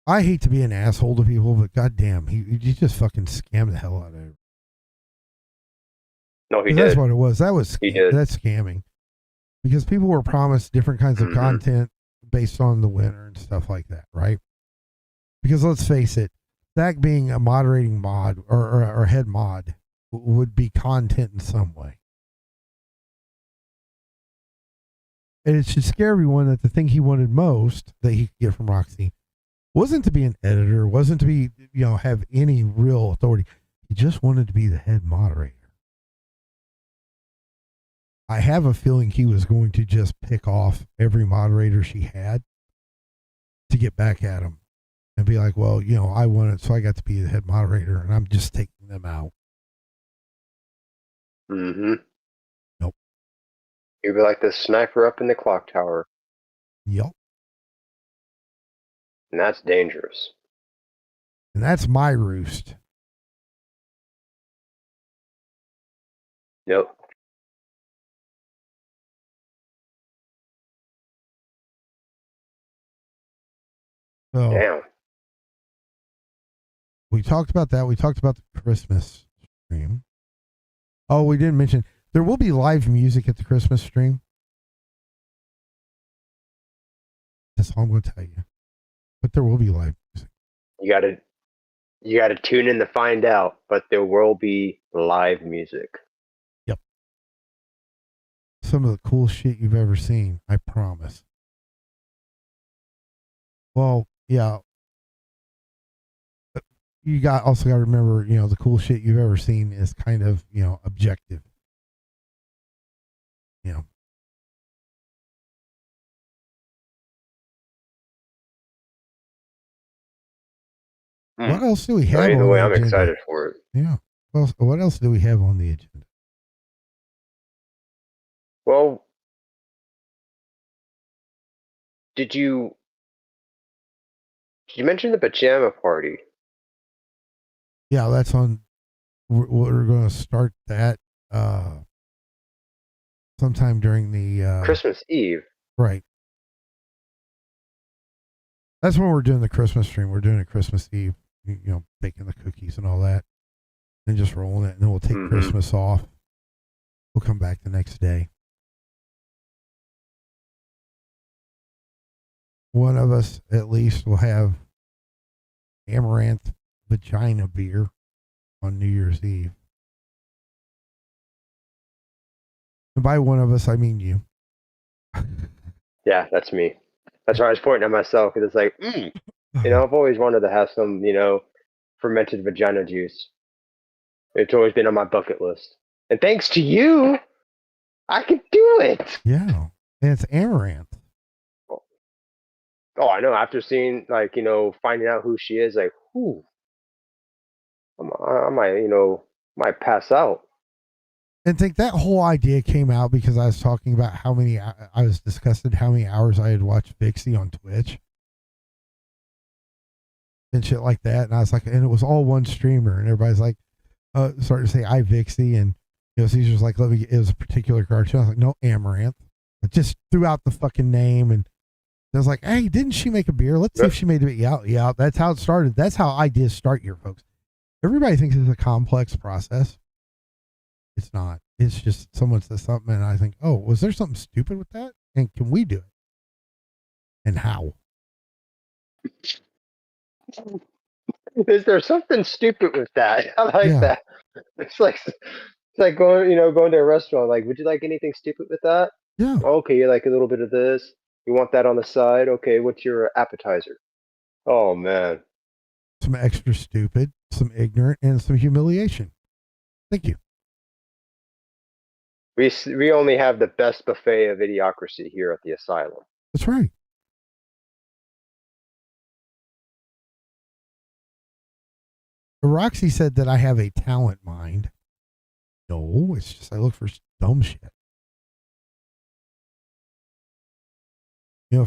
Speaker 1: I hate to be an asshole to people, but goddamn, he just fucking scammed the hell out of it.
Speaker 4: No, he
Speaker 1: That's
Speaker 4: did.
Speaker 1: what it was.
Speaker 4: He did.
Speaker 1: That's scamming. Because people were promised different kinds of
Speaker 4: Mhm.
Speaker 1: content based on the winner and stuff like that, right? Because let's face it, Zach being a moderating mod or head mod would be content in some way. And it should scare everyone that the thing he wanted most that he could get from Roxy wasn't to be an editor, wasn't to be, have any real authority. He just wanted to be the head moderator. I have a feeling he was going to just pick off every moderator she had to get back at him and be like, well, I won it, so I got to be the head moderator, and I'm just taking them out.
Speaker 4: Mm-hmm.
Speaker 1: Nope.
Speaker 4: You'd be like the sniper up in the clock tower,
Speaker 1: Yep.
Speaker 4: and that's dangerous.
Speaker 1: And that's my roost.
Speaker 4: Yep.
Speaker 1: So
Speaker 4: Damn.
Speaker 1: we talked about that. We talked about the Christmas stream. Oh, we didn't mention there will be live music at the Christmas stream. That's all I'm going to tell you. But there will be live music.
Speaker 4: You gotta tune in to find out, but there will be live music.
Speaker 1: Yep. Some of the cool shit you've ever seen, I promise. Well, yeah. You also got to remember, the cool shit you've ever seen is kind of, objective. What else do we have?
Speaker 4: Either
Speaker 1: on
Speaker 4: way,
Speaker 1: the
Speaker 4: I'm
Speaker 1: agenda?
Speaker 4: excited for it.
Speaker 1: Yeah. Well, what else do we have on the agenda?
Speaker 4: Well, did you mention the pajama party?
Speaker 1: Yeah, that's on. We're going to start that sometime during the
Speaker 4: Christmas Eve.
Speaker 1: Right. That's when we're doing the Christmas stream. We're doing it Christmas Eve. Baking the cookies and all that, and just rolling it. And then we'll take Christmas off. We'll come back the next day. One of us, at least, will have Amaranth Vagina beer on New Year's Eve. And by one of us, I mean you.
Speaker 4: Yeah, that's me. That's why I was pointing at myself, because it's like, I've always wanted to have some, fermented vagina juice. It's always been on my bucket list. And thanks to you, I can do it.
Speaker 1: Yeah. And it's Amaranth.
Speaker 4: Oh, I know. After seeing, like, finding out who she is, like, whew, I might, might pass out.
Speaker 1: And think that whole idea came out because I was talking about I was discussing how many hours I had watched Vixie on Twitch and shit like that. And I was like, and it was all one streamer, and everybody's like, starting to say I Vixie, and Caesar's like, it was a particular cartoon. I was like, no, Amaranth. But just threw out the fucking name, and I was like, hey, didn't she make a beer? Let's see if she made it. Yeah, that's how it started. That's how ideas start here, folks. Everybody thinks it's a complex process. It's not. It's just someone says something, and I think, oh, was there something stupid with that? And can we do it? And how?
Speaker 4: Is there something stupid with that? I like
Speaker 1: Yeah.
Speaker 4: that. It's like going to a restaurant. Like, would you like anything stupid with that?
Speaker 1: Yeah.
Speaker 4: Okay, you like a little bit of this. You want that on the side? Okay, what's your appetizer? Oh man,
Speaker 1: Some extra stupid, some ignorant, and some humiliation. Thank you.
Speaker 4: we only have the best buffet of idiocracy here at the asylum.
Speaker 1: That's right. Roxy said that I have a talent mind. No, it's just I look for dumb shit.
Speaker 4: You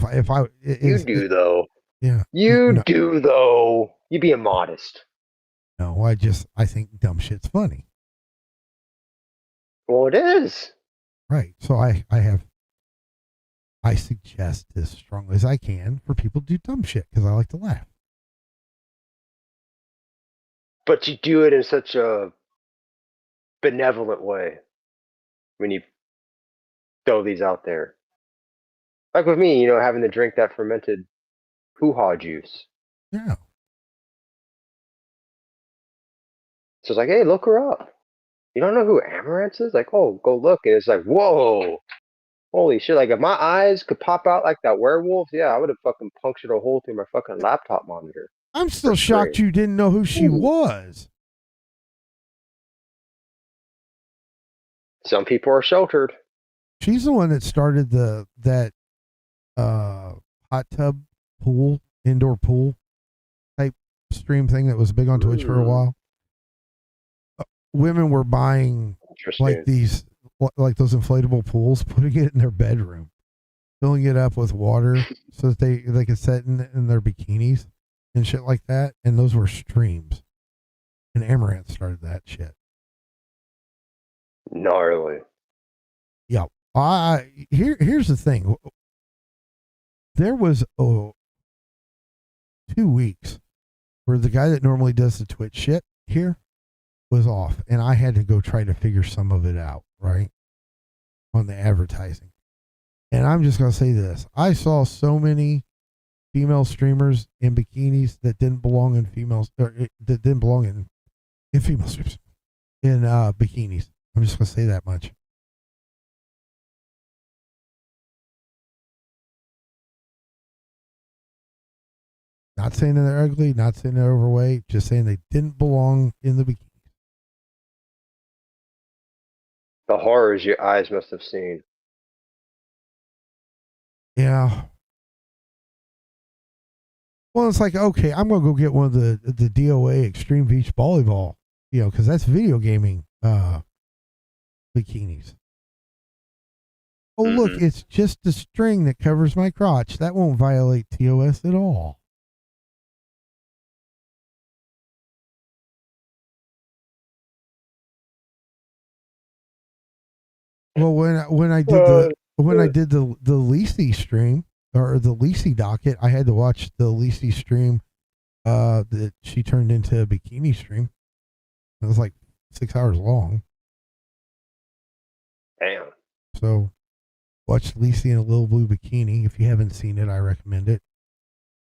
Speaker 4: do though.
Speaker 1: Yeah.
Speaker 4: You do though. You be immodest.
Speaker 1: No, I think dumb shit's funny.
Speaker 4: Well, it is.
Speaker 1: Right. So I suggest as strongly as I can for people to do dumb shit because I like to laugh.
Speaker 4: But you do it in such a benevolent way when you throw these out there. Like with me, having to drink that fermented hoo-ha juice.
Speaker 1: Yeah.
Speaker 4: So it's like, hey, look her up. You don't know who Amaranth is? Like, oh, go look. And it's like, whoa. Holy shit. Like, if my eyes could pop out like that werewolf, yeah, I would have fucking punctured a hole through my fucking laptop monitor.
Speaker 1: I'm still shocked you didn't know who she was.
Speaker 4: Some people are sheltered.
Speaker 1: She's the one that started that hot tub pool, indoor pool type stream thing that was big on Twitch for a while. Women were buying like those inflatable pools, putting it in their bedroom, filling it up with water so that they could sit in their bikinis and shit like that. And those were streams. And Amaranth started that shit.
Speaker 4: Gnarly.
Speaker 1: Yeah. Here's the thing. There was 2 weeks where the guy that normally does the Twitch shit here was off, and I had to go try to figure some of it out, right? On the advertising. And I'm just going to say this. I saw so many female streamers in bikinis that didn't belong in females, or that didn't belong in female streamers, in bikinis. I'm just going to say that much. Not saying that they're ugly, not saying they're overweight, just saying they didn't belong in the bikini.
Speaker 4: The horrors your eyes must have seen.
Speaker 1: Yeah. Well, it's like, okay, I'm going to go get one of the DOA Extreme Beach Volleyball, because that's video gaming bikinis. Oh, look, it's just a string that covers my crotch. That won't violate TOS at all. Well, when I did the Lisi stream or the Lisi docket, I had to watch the Lisi stream that she turned into a bikini stream. It was like 6 hours long.
Speaker 4: Damn.
Speaker 1: So watch Lisi in a little blue bikini. If you haven't seen it, I recommend it.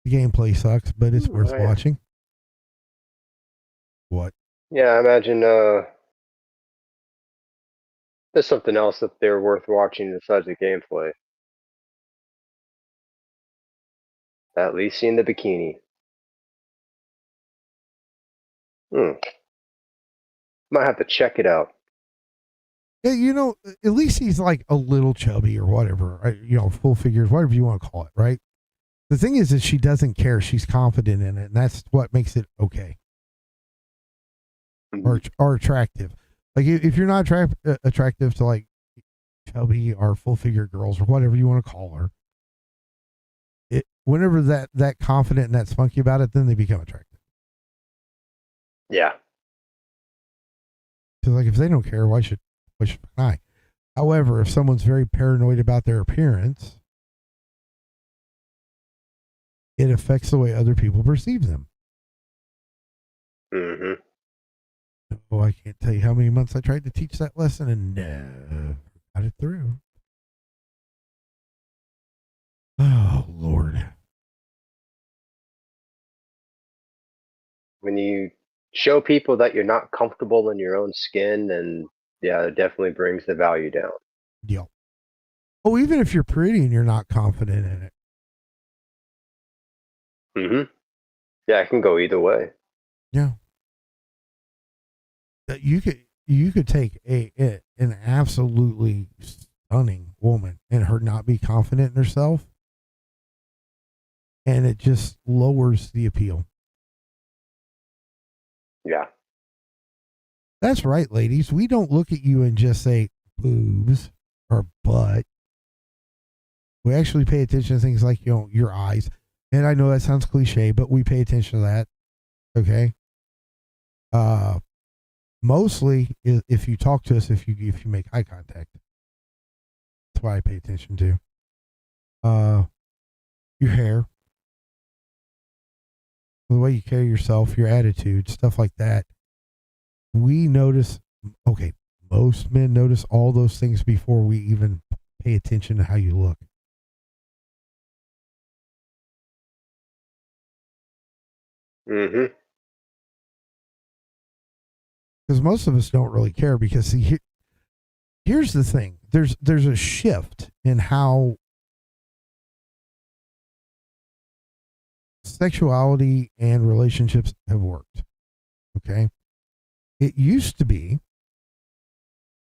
Speaker 1: The gameplay sucks, but it's worth watching. What?
Speaker 4: Yeah, I imagine there's something else that they're worth watching besides the gameplay. At least seeing the bikini. Might have to check it out.
Speaker 1: Yeah, at least he's like a little chubby or whatever, full figures, whatever you want to call it, right? The thing is that she doesn't care. She's confident in it, and that's what makes it okay or attractive. Like if you're not attractive to like chubby or full figure girls or whatever you want to call her, whenever that confident and that spunky about it, then they become attractive.
Speaker 4: Yeah.
Speaker 1: Because like if they don't care, why should I? However, if someone's very paranoid about their appearance, it affects the way other people perceive them.
Speaker 4: Mm-hmm.
Speaker 1: Oh, I can't tell you how many months I tried to teach that lesson and never got it through. Oh, Lord.
Speaker 4: When you show people that you're not comfortable in your own skin, then yeah, it definitely brings the value down.
Speaker 1: Yep. Oh, even if you're pretty and you're not confident in it.
Speaker 4: Mm-hmm. Yeah, it can go either way.
Speaker 1: Yeah. You could take an absolutely stunning woman and her not be confident in herself, and it just lowers the appeal.
Speaker 4: Yeah.
Speaker 1: That's right, ladies. We don't look at you and just say boobs or butt. We actually pay attention to things like, your eyes. And I know that sounds cliche, but we pay attention to that. Okay. Mostly if you talk to us, if you make eye contact. That's what I pay attention to. Your hair, the way you carry yourself, your attitude, stuff like that. We notice, okay, most men notice all those things before we even pay attention to how you look.
Speaker 4: Mm-hmm.
Speaker 1: Because most of us don't really care because, see, here's the thing. There's a shift in how sexuality and relationships have worked. Okay. It used to be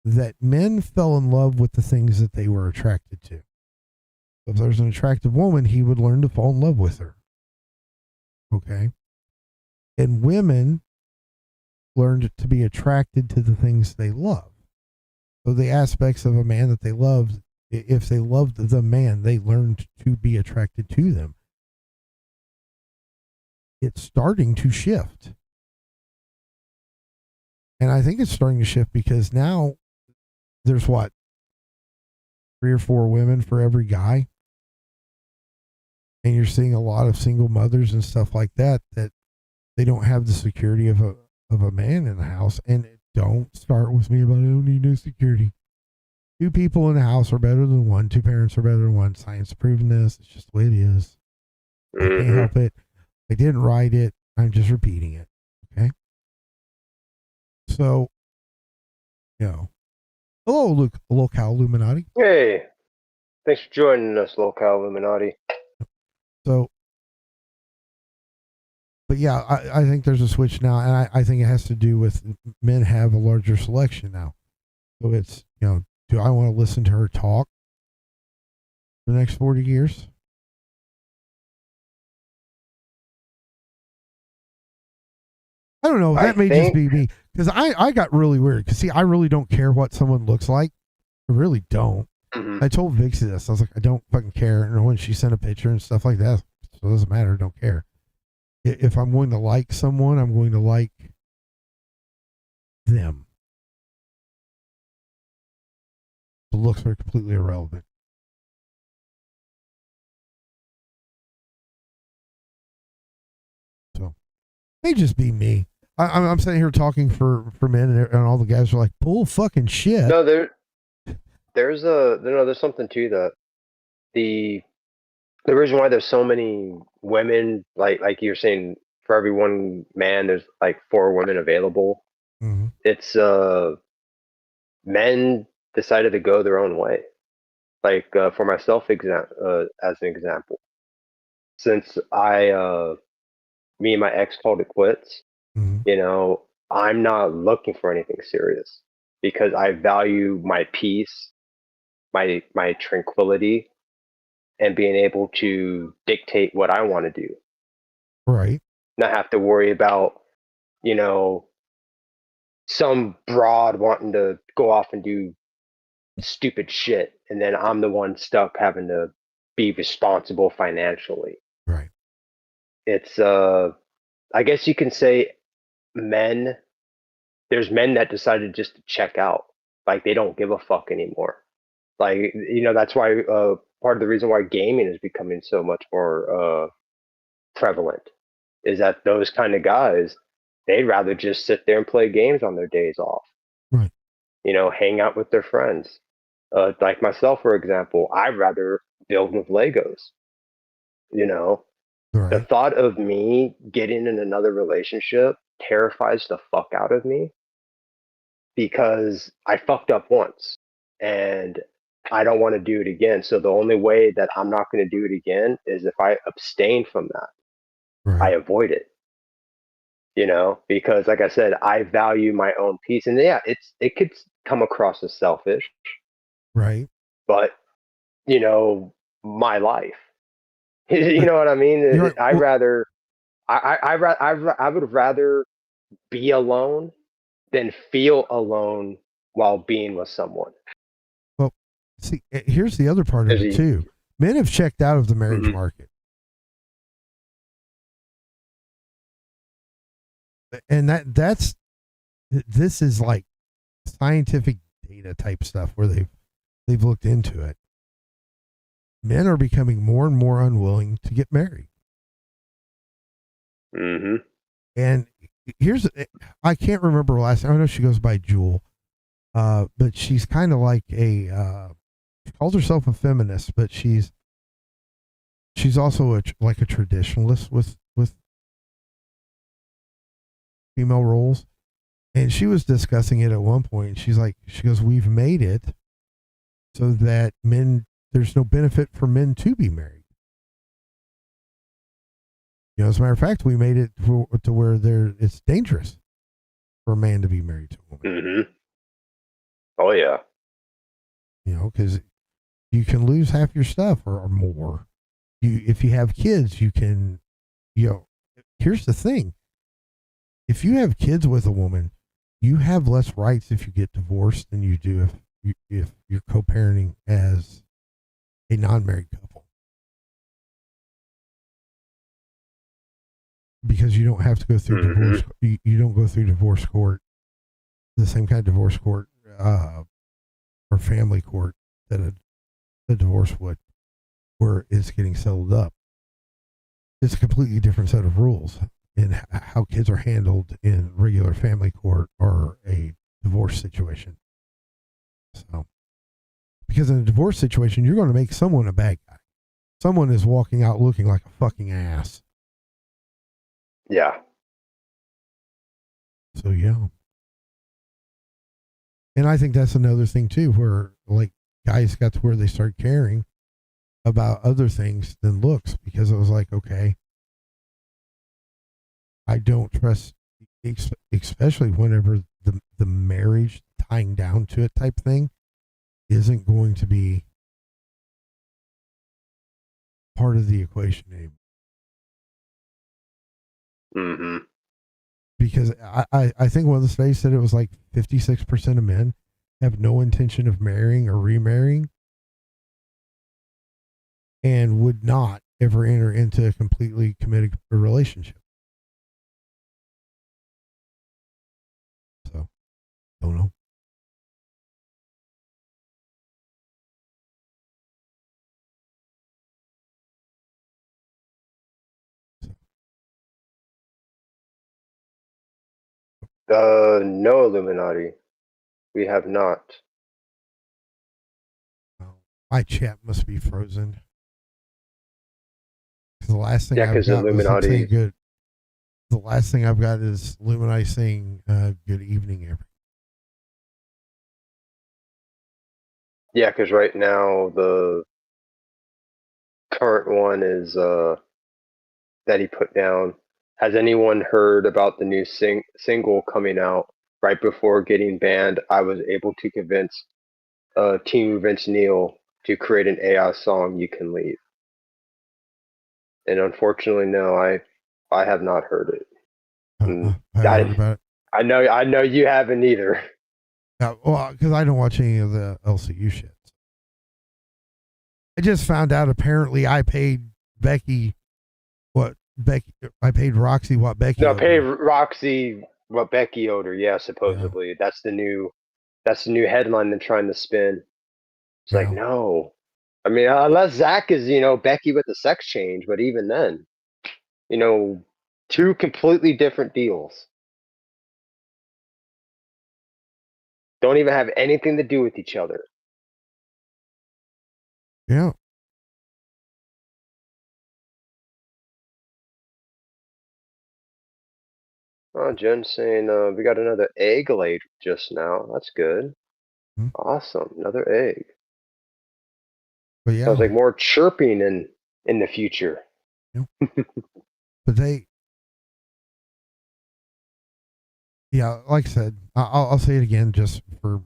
Speaker 1: that men fell in love with the things that they were attracted to. If there's an attractive woman, he would learn to fall in love with her. Okay. And women learned to be attracted to the things they love. So the aspects of a man that they loved, if they loved the man, they learned to be attracted to them. It's starting to shift. And I think it's starting to shift because now there's 3 or 4 women for every guy. And you're seeing a lot of single mothers and stuff like that they don't have the security of a man in the house. And don't start with me about I don't need no security. 2 people in the house are better than 1. 2 parents are better than 1. Science proven this. It's just the way it is. I can't help it. I didn't write it. I'm just repeating it. Okay. So, hello, Locale Illuminati.
Speaker 4: Hey, thanks for joining us, Locale Illuminati.
Speaker 1: So, but yeah, I think there's a switch now, and I think it has to do with men have a larger selection now. So it's, do I want to listen to her talk for the next 40 years? I don't know. That may just be me. Because I got really weird. Because, see, I really don't care what someone looks like. I really don't.
Speaker 4: Mm-hmm.
Speaker 1: I told Vixie this. I was like, I don't fucking care. And when she sent a picture and stuff like that, so it doesn't matter. I don't care. If I'm going to like someone, I'm going to like them. The looks are completely irrelevant. So, may just be me. I'm sitting here talking for men, and all the guys are like, "Bull fucking shit."
Speaker 4: No, there's something to that. The reason why there's so many women, like you're saying, for every 1 man, there's like 4 women available.
Speaker 1: Mm-hmm.
Speaker 4: It's men decided to go their own way. Like for myself, as an example, since me and my ex called it quits.
Speaker 1: Mm-hmm.
Speaker 4: I'm not looking for anything serious because I value my peace, my tranquility, and being able to dictate what I want to do.
Speaker 1: Right.
Speaker 4: Not have to worry about, you know, some broad wanting to go off and do stupid shit, and then I'm the one stuck having to be responsible financially.
Speaker 1: Right.
Speaker 4: It's I guess you can say men there's men that decided just to check out. Like they don't give a fuck anymore. Like, you know, that's why part of the reason why gaming is becoming so much more prevalent is that those kind of guys, they'd rather just sit there and play games on their days off.
Speaker 1: Right.
Speaker 4: You know, hang out with their friends. Like myself, for example, I'd rather build with Legos. You know, the
Speaker 1: Right.
Speaker 4: thought of me getting in another relationship terrifies the fuck out of me because I fucked up once and I don't want to do it again. So the only way that I'm not going to do it again is if I abstain from that. I
Speaker 1: Right.
Speaker 4: avoid it. You know, because like I said, I value my own peace, and yeah, it could come across as selfish,
Speaker 1: Right.
Speaker 4: but you know, my life. You know what I mean?
Speaker 1: You're right.
Speaker 4: I
Speaker 1: Well,
Speaker 4: rather, I would rather be alone than feel alone while being with someone.
Speaker 1: well, see, here's the other part of
Speaker 4: There's
Speaker 1: it
Speaker 4: a-
Speaker 1: too. Men have checked out of the marriage
Speaker 4: Mhm.
Speaker 1: market. And that's this is like scientific data type stuff where they've looked into it. Men are becoming more and more unwilling to get married.
Speaker 4: Mhm.
Speaker 1: And here's I can't remember her last name. I know she goes by Jewel. But she's kind of like she calls herself a feminist, but she's also like a traditionalist with female roles. And she was discussing it at one point. She goes, we've made it so that there's no benefit for men to be married. You know, as a matter of fact, we made it to where it's dangerous for a man to be married to a woman.
Speaker 4: Mhm. Oh yeah.
Speaker 1: You know, because you can lose half your stuff or more. If you have kids, you can. You know, here's the thing: if you have kids with a woman, you have less rights if you get divorced than you do if you're co-parenting as a non-married couple, because you don't have to go through
Speaker 4: Mhm.
Speaker 1: divorce. You don't go through divorce court, the same kind of divorce court or family court that a divorce would, where it's getting settled up. It's a completely different set of rules in how kids are handled in regular family court or a divorce situation. So, because in a divorce situation, you're going to make someone a bad guy. Someone is walking out looking like a fucking ass.
Speaker 4: Yeah.
Speaker 1: So, yeah. And I think that's another thing, too, where like guys got to where they start caring about other things than looks, because it was like, okay, I don't trust, especially whenever the marriage tying down to it type thing isn't going to be part of the equation anymore.
Speaker 4: Mhm.
Speaker 1: Because I think one of the studies said it was like 56% of men have no intention of marrying or remarrying and would not ever enter into a completely committed relationship. So, don't know.
Speaker 4: No, Illuminati. We have not.
Speaker 1: My chat must be frozen. 'Cause the last thing
Speaker 4: Yeah,
Speaker 1: I've
Speaker 4: because
Speaker 1: got was
Speaker 4: Illuminati.
Speaker 1: saying good. The last thing I've got is Illuminati saying good evening, everyone.
Speaker 4: Yeah, because right now the current one is that he put down. Has anyone heard about the new single coming out? Right before getting banned, I was able to convince Team Vince Neil to create an AI song, "You Can Leave." And unfortunately, no, I have not heard it.
Speaker 1: I heard about it.
Speaker 4: I know you haven't either.
Speaker 1: Well, because I don't watch any of the LCU shit. I just found out apparently I paid Roxy what Becky.
Speaker 4: No,
Speaker 1: owed
Speaker 4: pay
Speaker 1: her.
Speaker 4: Roxy what Becky owed her. Yeah, supposedly that's the new headline they're trying to spin. It's like, no. I mean, unless Zach is, Becky with the sex change, but even then, two completely different deals. Don't even have anything to do with each other.
Speaker 1: Yeah.
Speaker 4: Oh, Jen's saying we got another egg laid just now. That's good.
Speaker 1: Hmm.
Speaker 4: Awesome, another egg.
Speaker 1: But yeah.
Speaker 4: Sounds like more chirping in the future.
Speaker 1: Yeah. But like I said, I'll say it again just for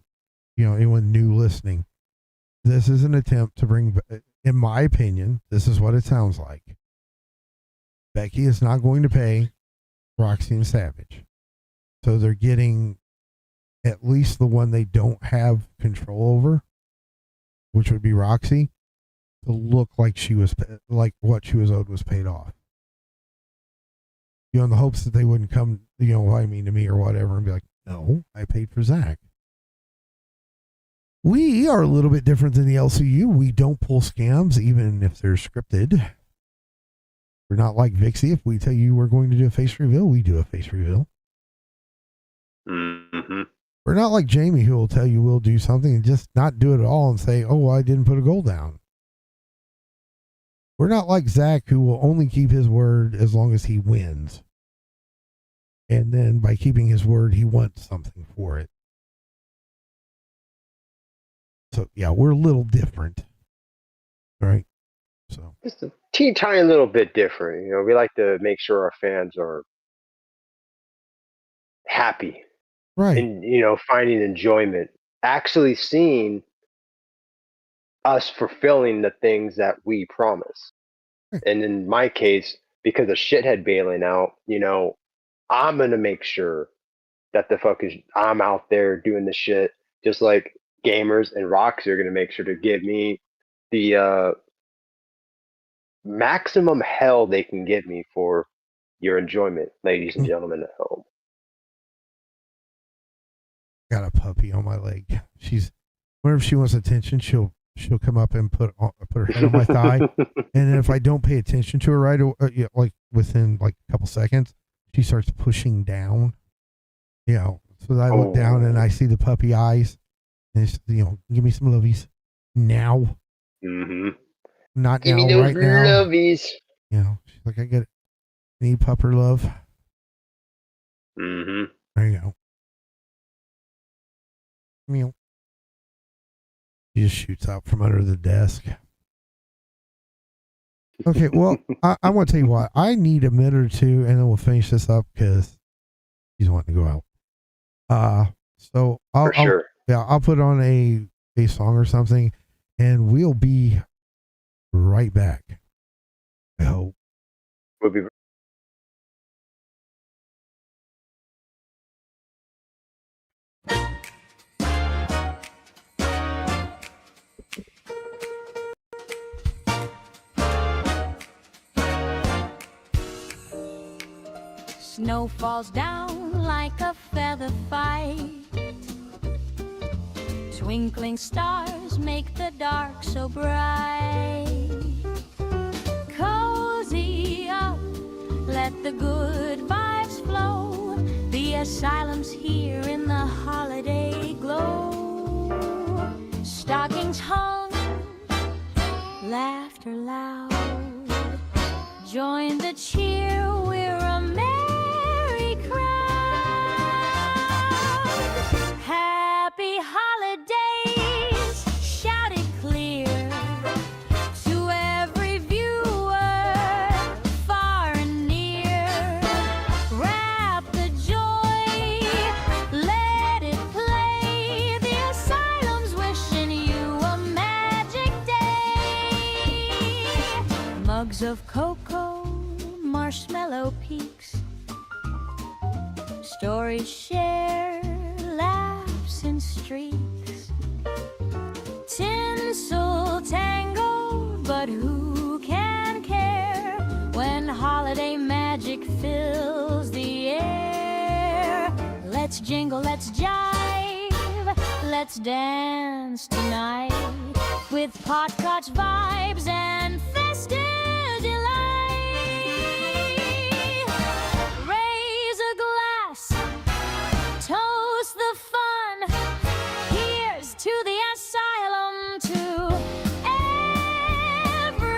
Speaker 1: anyone new listening. This is an attempt to bring, in my opinion, this is what it sounds like. Becky is not going to pay Roxy and Savage. So they're getting at least the one they don't have control over, which would be Roxy, to look like like what she was owed was paid off. In the hopes that they wouldn't come, to me or whatever and be like, no, I paid for Zach. We are a little bit different than the LCU. We don't pull scams, even if they're scripted. We're not like Vixie. If we tell you we're going to do a face reveal, we do a face reveal.
Speaker 4: Mm-hmm.
Speaker 1: We're not like Jamie, who will tell you we'll do something and just not do it at all and say, oh, I didn't put a goal down. We're not like Zach, who will only keep his word as long as he wins. And then by keeping his word, he wants something for it. So, yeah, we're a little different. Right? So
Speaker 4: Just a tiny little bit different. We like to make sure our fans are happy.
Speaker 1: right.
Speaker 4: And, finding enjoyment. Actually seeing us fulfilling the things that we promise. And in my case, because of shithead bailing out, I'm gonna make sure that I'm out there doing the shit, just like gamers and Roxy are gonna make sure to give me the maximum hell they can give me for your enjoyment, ladies and gentlemen at home.
Speaker 1: Got a puppy on my leg. Whenever she wants attention, she'll come up and put her head on my thigh, and then if I don't pay attention to her right away, like within like a couple seconds, she starts pushing down. So I look down and I see the puppy eyes, and it's, give me some lovies now.
Speaker 4: Mm-hmm.
Speaker 1: Not
Speaker 4: give
Speaker 1: now,
Speaker 4: me those
Speaker 1: right now.
Speaker 4: lovies.
Speaker 1: She's like, I get it. I need pupper love.
Speaker 4: Mm-hmm.
Speaker 1: There you go. Meow. He just shoots out from under the desk. Okay, well, I want to tell you what. I need a minute or two, and then we'll finish this up because he's wanting to go out. So I'll put on a song or something, and we'll be right back. I hope.
Speaker 4: We'll be.
Speaker 3: Snow falls down like a feather fight. Twinkling stars make the dark so bright. Cozy up, let the good vibes flow. The asylum's here in the holiday glow. Stockings hung, laughter loud. Join the cheer, we're a merry crowd. Happy holidays, shout it clear to every viewer, far and near. Wrap the joy, let it play. The asylum's wishing you a magic day. Mugs of cocoa, stories shared, laughs and streaks, tinsel tangled, but who can care when holiday magic fills the air? Let's jingle, let's jive, let's dance tonight with potcotch vibes and festive delight. Raise a glass, toast the fun. Here's to the asylum, to everyone.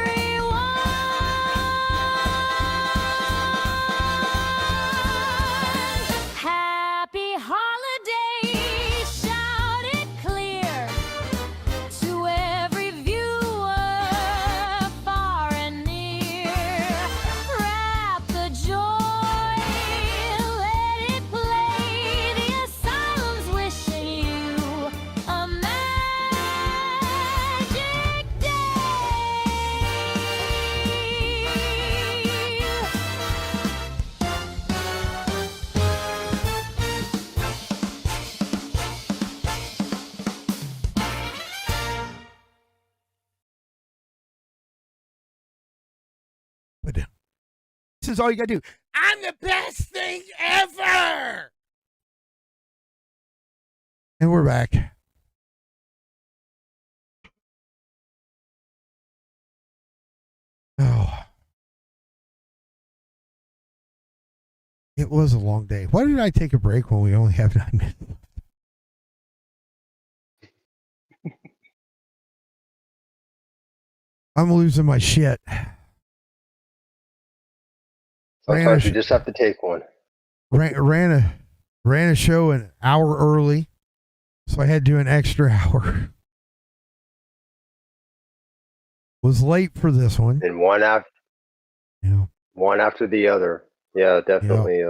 Speaker 3: Happy holidays, shout it clear to every viewer, far and near. Wrap the joy, let it play. The asylum's wishing you a magic day.
Speaker 1: But this is all you gotta do.
Speaker 5: I'm the best thing ever!
Speaker 1: And we're back. Oh. It was a long day. Why did I take a break when we only have 9 minutes? I'm losing my shit.
Speaker 4: Sometimes you just have to take one.
Speaker 1: Ran a show an hour early, so I had to do an extra hour. Was late for this one.
Speaker 4: And one after
Speaker 1: Yeah.
Speaker 4: one after the other. Yeah, definitely.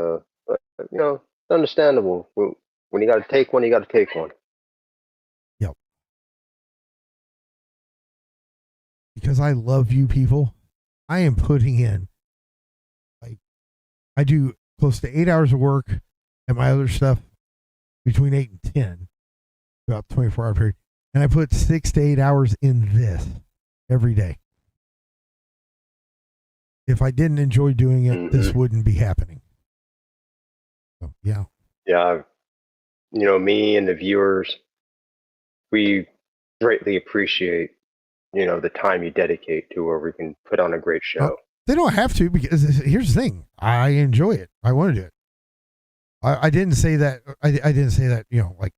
Speaker 4: But, you know, it's understandable. When you got to take one, you got to take one.
Speaker 1: Because I love you people, I am putting in, like, I do close to 8 hours of work and my other stuff between 8 and 10, about 24-hour period. And I put 6 to 8 hours in this every day. If I didn't enjoy doing it, this wouldn't be happening. So, yeah.
Speaker 4: Yeah, you know, me and the viewers, we greatly appreciate, you know, the time you dedicate to where we can put on a great show.
Speaker 1: They don't have to, because here's the thing. I enjoy it. I want to do it. I didn't say that. I didn't say that, you know, like,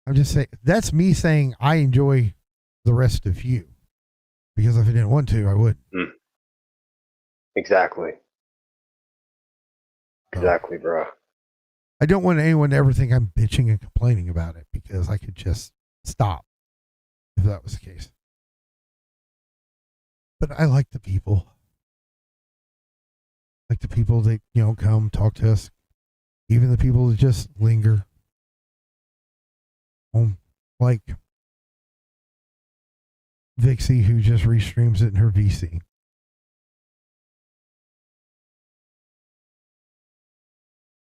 Speaker 1: I'm just saying, that's me saying I enjoy the rest of you. Because if I didn't want to, I would.
Speaker 4: Exactly. Exactly, bro.
Speaker 1: I don't want anyone to ever think I'm bitching and complaining about it, because I could just stop if that was the case. But I like the people. Like the people that, you know, come talk to us. Even the people that just linger. Like Vixie, who just restreams it in her VC.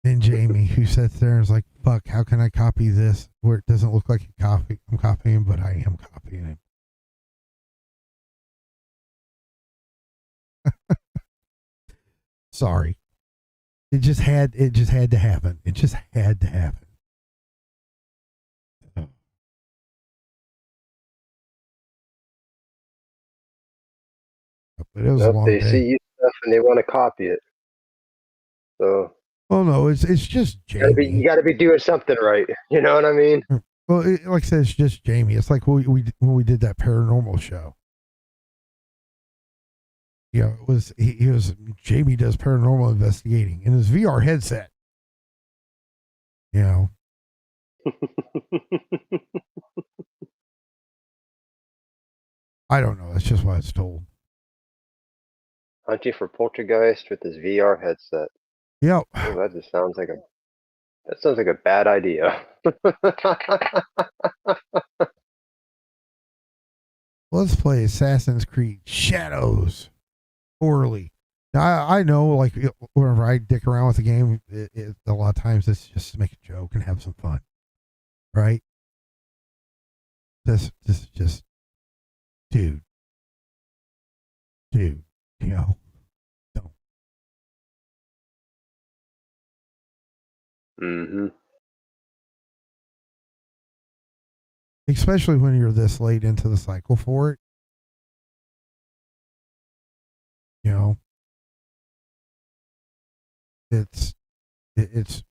Speaker 1: And Jamie, who sits there and is like, fuck, how can I copy this where it doesn't look like I'm copying, but I am copying it. Sorry. It just had to happen. It just had to happen. But it was a long
Speaker 4: They
Speaker 1: day.
Speaker 4: see you stuff and they want to copy it. So
Speaker 1: Well, no, it's just Jamie.
Speaker 4: you got to be doing something right. You know what I mean?
Speaker 1: Well, like I said, it's just Jamie. It's like when we did that paranormal show. You know, it was he was Jamie does paranormal investigating in his VR headset. You know. I don't know. That's just what it's told.
Speaker 4: Hunting for poltergeist with his VR headset.
Speaker 1: Yep.
Speaker 4: Oh, that just sounds like a bad idea.
Speaker 1: Let's play Assassin's Creed Shadows. Poorly. I know, like, whenever I dick around with a game, a lot of times it's just to make a joke and have some fun, right? This is just, dude, you know, don't.
Speaker 4: Mm-hmm.
Speaker 1: Especially when you're this late into the cycle for it, you know, it's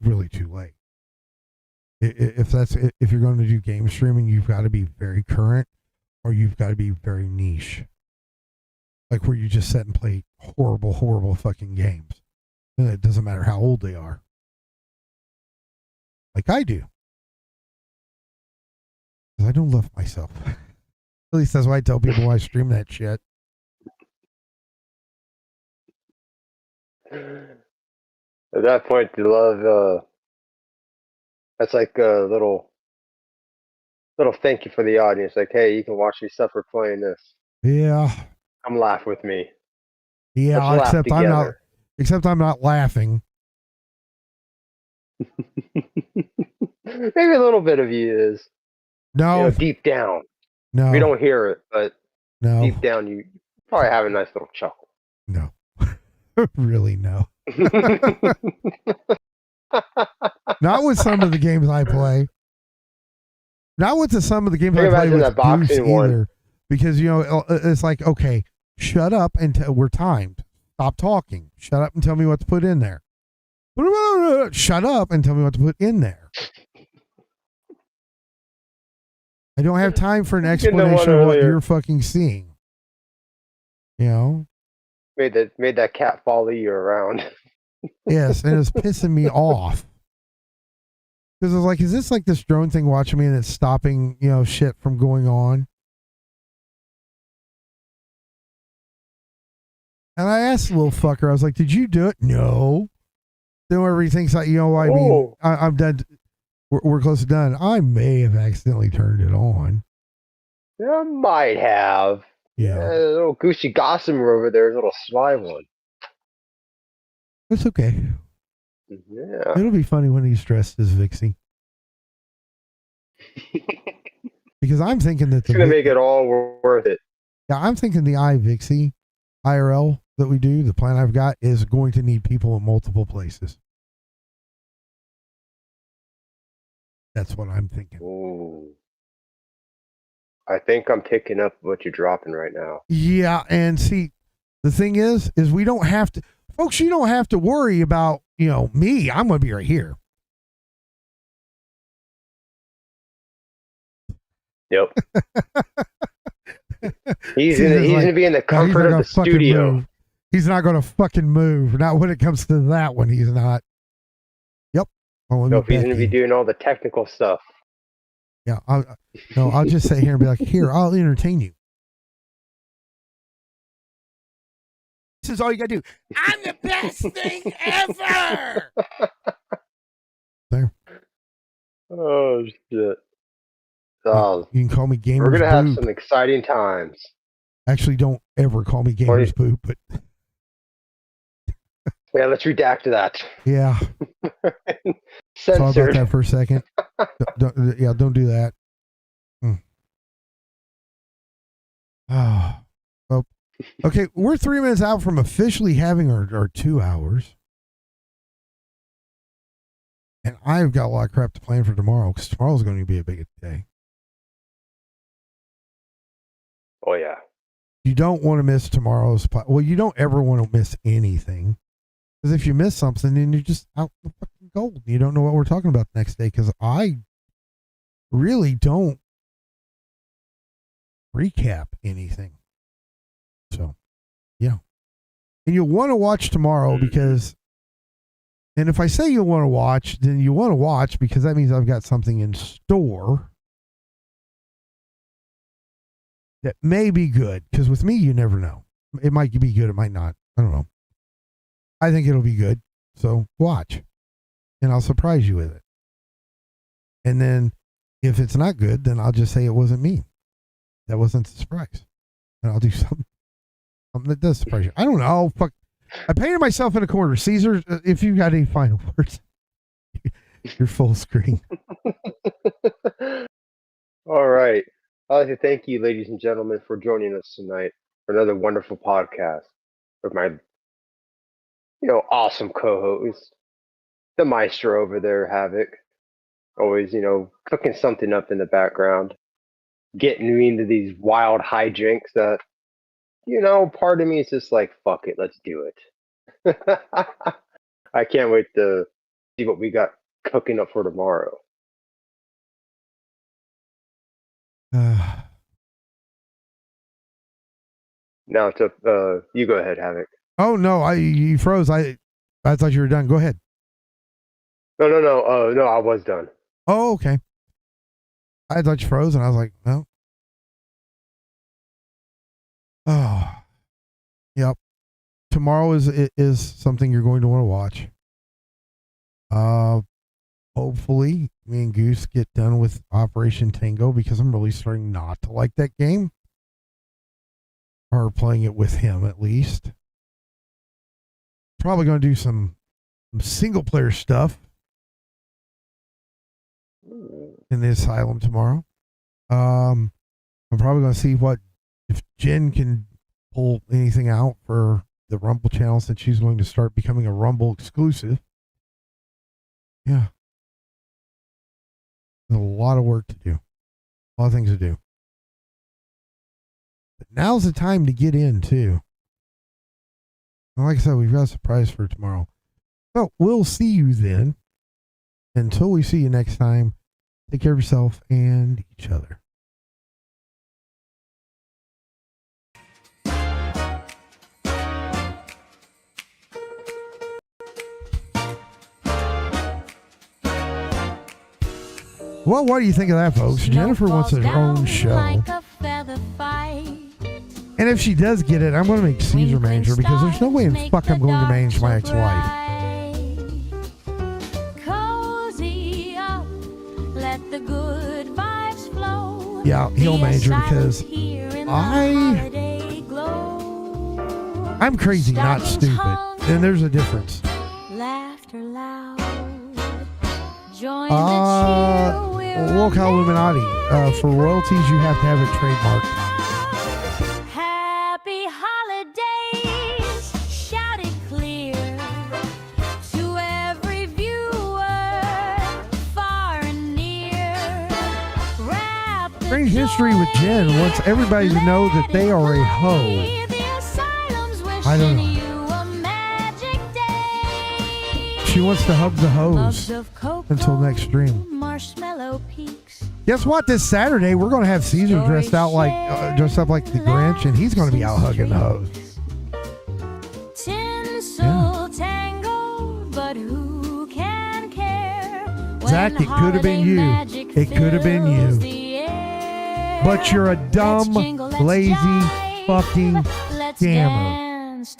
Speaker 1: really too late. If you're going to do game streaming, you've got to be very current, or you've got to be very niche, like where you just sit and play horrible fucking games, and it doesn't matter how old they are, like I do, because I don't love myself. At least that's why I tell people when I stream that shit.
Speaker 4: At that point, you love. That's like a little thank you for the audience. Like, hey, you can watch me suffer playing this.
Speaker 1: Yeah,
Speaker 4: Come laugh with me.
Speaker 1: yeah.
Speaker 4: Let's laugh together.
Speaker 1: Except I'm not laughing.
Speaker 4: Maybe a little bit of you is.
Speaker 1: No,
Speaker 4: You know, deep down.
Speaker 1: no,
Speaker 4: We don't hear it, but
Speaker 1: no,
Speaker 4: deep down, you probably have a nice little chuckle.
Speaker 1: no. Really, no. Not with some of the games I play. Not with some of the games I play
Speaker 4: imagine
Speaker 1: with
Speaker 4: that boxing
Speaker 1: Goose
Speaker 4: one.
Speaker 1: either. Because, you know, it's like, okay, shut up until we're timed. Stop talking. Shut up and tell me what to put in there. Shut up and tell me what to put in there. I don't have time for an explanation of what you're fucking seeing. You know?
Speaker 4: Made that cat follow you around.
Speaker 1: Yes, and it's pissing me off. Because it's like, is this like this drone thing watching me and it's stopping, you know, shit from going on? And I asked the little fucker, I was like, did you do it? No. Then whenever he thinks, you know, I mean, I'm done. We're close to done. I may have accidentally turned it on.
Speaker 4: I might have.
Speaker 1: Yeah.
Speaker 4: Little Goosey Gossamer over there is a little sly one.
Speaker 1: That's okay.
Speaker 4: Yeah.
Speaker 1: It'll be funny when he's dressed as Vixie. Because I'm thinking that
Speaker 4: It's going to make it all worth it.
Speaker 1: Yeah, I'm thinking the iVixie IRL that we do, the plan I've got, is going to need people in multiple places. That's what I'm thinking.
Speaker 4: Ooh. I think I'm picking up what you're dropping right now.
Speaker 1: Yeah, and see, the thing is we don't have to, folks, you don't have to worry about, you know, me. I'm going to be right here.
Speaker 4: Yep. He's gonna be in the comfort of the studio.
Speaker 1: Move. He's not going to fucking move. Not when it comes to that one. He's not. Yep.
Speaker 4: No, he's gonna be doing all the technical stuff.
Speaker 1: Yeah. I'll just sit here and be like, here, I'll entertain you. This is all you got to do.
Speaker 5: I'm the best thing ever.
Speaker 1: There.
Speaker 4: Oh shit. Oh,
Speaker 1: you can call me Gamers
Speaker 4: we're gonna have
Speaker 1: Boob.
Speaker 4: some exciting times.
Speaker 1: Actually, don't ever call me Gamers Boob, but
Speaker 4: yeah, let's redact that.
Speaker 1: Yeah. Thought about that for a second. Don't do that. Oh. Well, okay, we're 3 minutes out from officially having our 2 hours. And I've got a lot of crap to plan for tomorrow, because tomorrow's going to be a big day.
Speaker 4: Oh, yeah.
Speaker 1: You don't want to miss tomorrow's... Well, you don't ever want to miss anything. Because if you miss something, then you're just out the fucking cold. You don't know what we're talking about the next day, because I really don't recap anything. So, yeah. And you'll want to watch tomorrow because... And if I say you want to watch, then you want to watch because that means I've got something in store that may be good. Because with me, you never know. It might be good. It might not. I don't know. I think it'll be good. So watch. And I'll surprise you with it. And then if it's not good, then I'll just say it wasn't me. That wasn't a surprise. And I'll do something that does surprise you. I don't know. Fuck. I painted myself in a corner. Caesar, if you got any final words, you're full screen.
Speaker 4: All right. I'd like to thank you, ladies and gentlemen, for joining us tonight for another wonderful podcast with my, awesome co-host, the maestro over there, Havoc. Always, cooking something up in the background, getting me into these wild hijinks that, part of me is just like, fuck it, let's do it. I can't wait to see what we got cooking up for tomorrow. Now it's up. You go ahead, Havoc.
Speaker 1: Oh no, you froze. I thought you were done. Go ahead.
Speaker 4: No. No, I was done.
Speaker 1: Oh, okay. I thought you froze, and I was like, no. Oh, yep. Tomorrow is something you're going to want to watch. Hopefully, me and Goose get done with Operation Tango because I'm really starting not to like that game. Or playing it with him, at least. Probably going to do some single player stuff in the Asylum tomorrow. I'm probably going to see if Jen can pull anything out for the Rumble channel since she's going to start becoming a Rumble exclusive. Yeah. There's a lot of work to do. A lot of things to do. But now's the time to get in, too. And like I said, we've got a surprise for tomorrow. So we'll see you then. Until we see you next time, take care of yourself and each other. Well, what do you think of that, folks? Jennifer wants her own show. And if she does get it, I'm going to make Caesar manage her because there's no way in fuck I'm going to manage my ex-wife.
Speaker 3: Cozy up, let the good vibes flow.
Speaker 1: Yeah, he'll manage her because I'm crazy, not stupid. And there's a difference.
Speaker 3: Laughter loud. Join the cheer.
Speaker 1: Local Illuminati. For royalties, you have to have it trademarked.
Speaker 3: Happy holidays, shout it clear to every viewer, far and near. Wrap the
Speaker 1: Strange history with Jen wants everybody to know that they are a hoe. I don't know. She wants to hug the hose until next stream. Guess what? This Saturday we're going to have Caesar dressed up like the Grinch, and he's going to be out hugging the hose.
Speaker 3: Tinsel tangled, but who can care?
Speaker 1: Zach, it could have been you. It could have been you. But you're a dumb, lazy, fucking scammer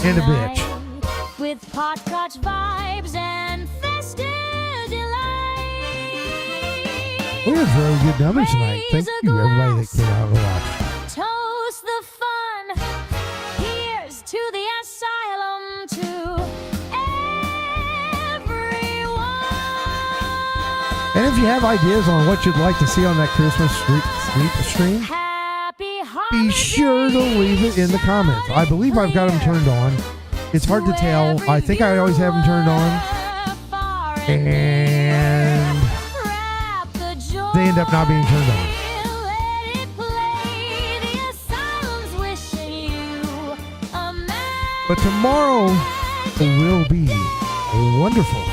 Speaker 1: and a bitch.
Speaker 3: With potcotch vibes and festive delight.
Speaker 1: We have really good numbers tonight. Thank you, everybody that came out and watched.
Speaker 3: Toast the fun. Here's to the asylum, to everyone.
Speaker 1: And if you have ideas on what you'd like to see on that Christmas stream, be sure to leave it in the comments. I believe I've got them turned on. It's hard to tell. I think I always have them turned on. And they end up not being turned on. But tomorrow will be wonderful.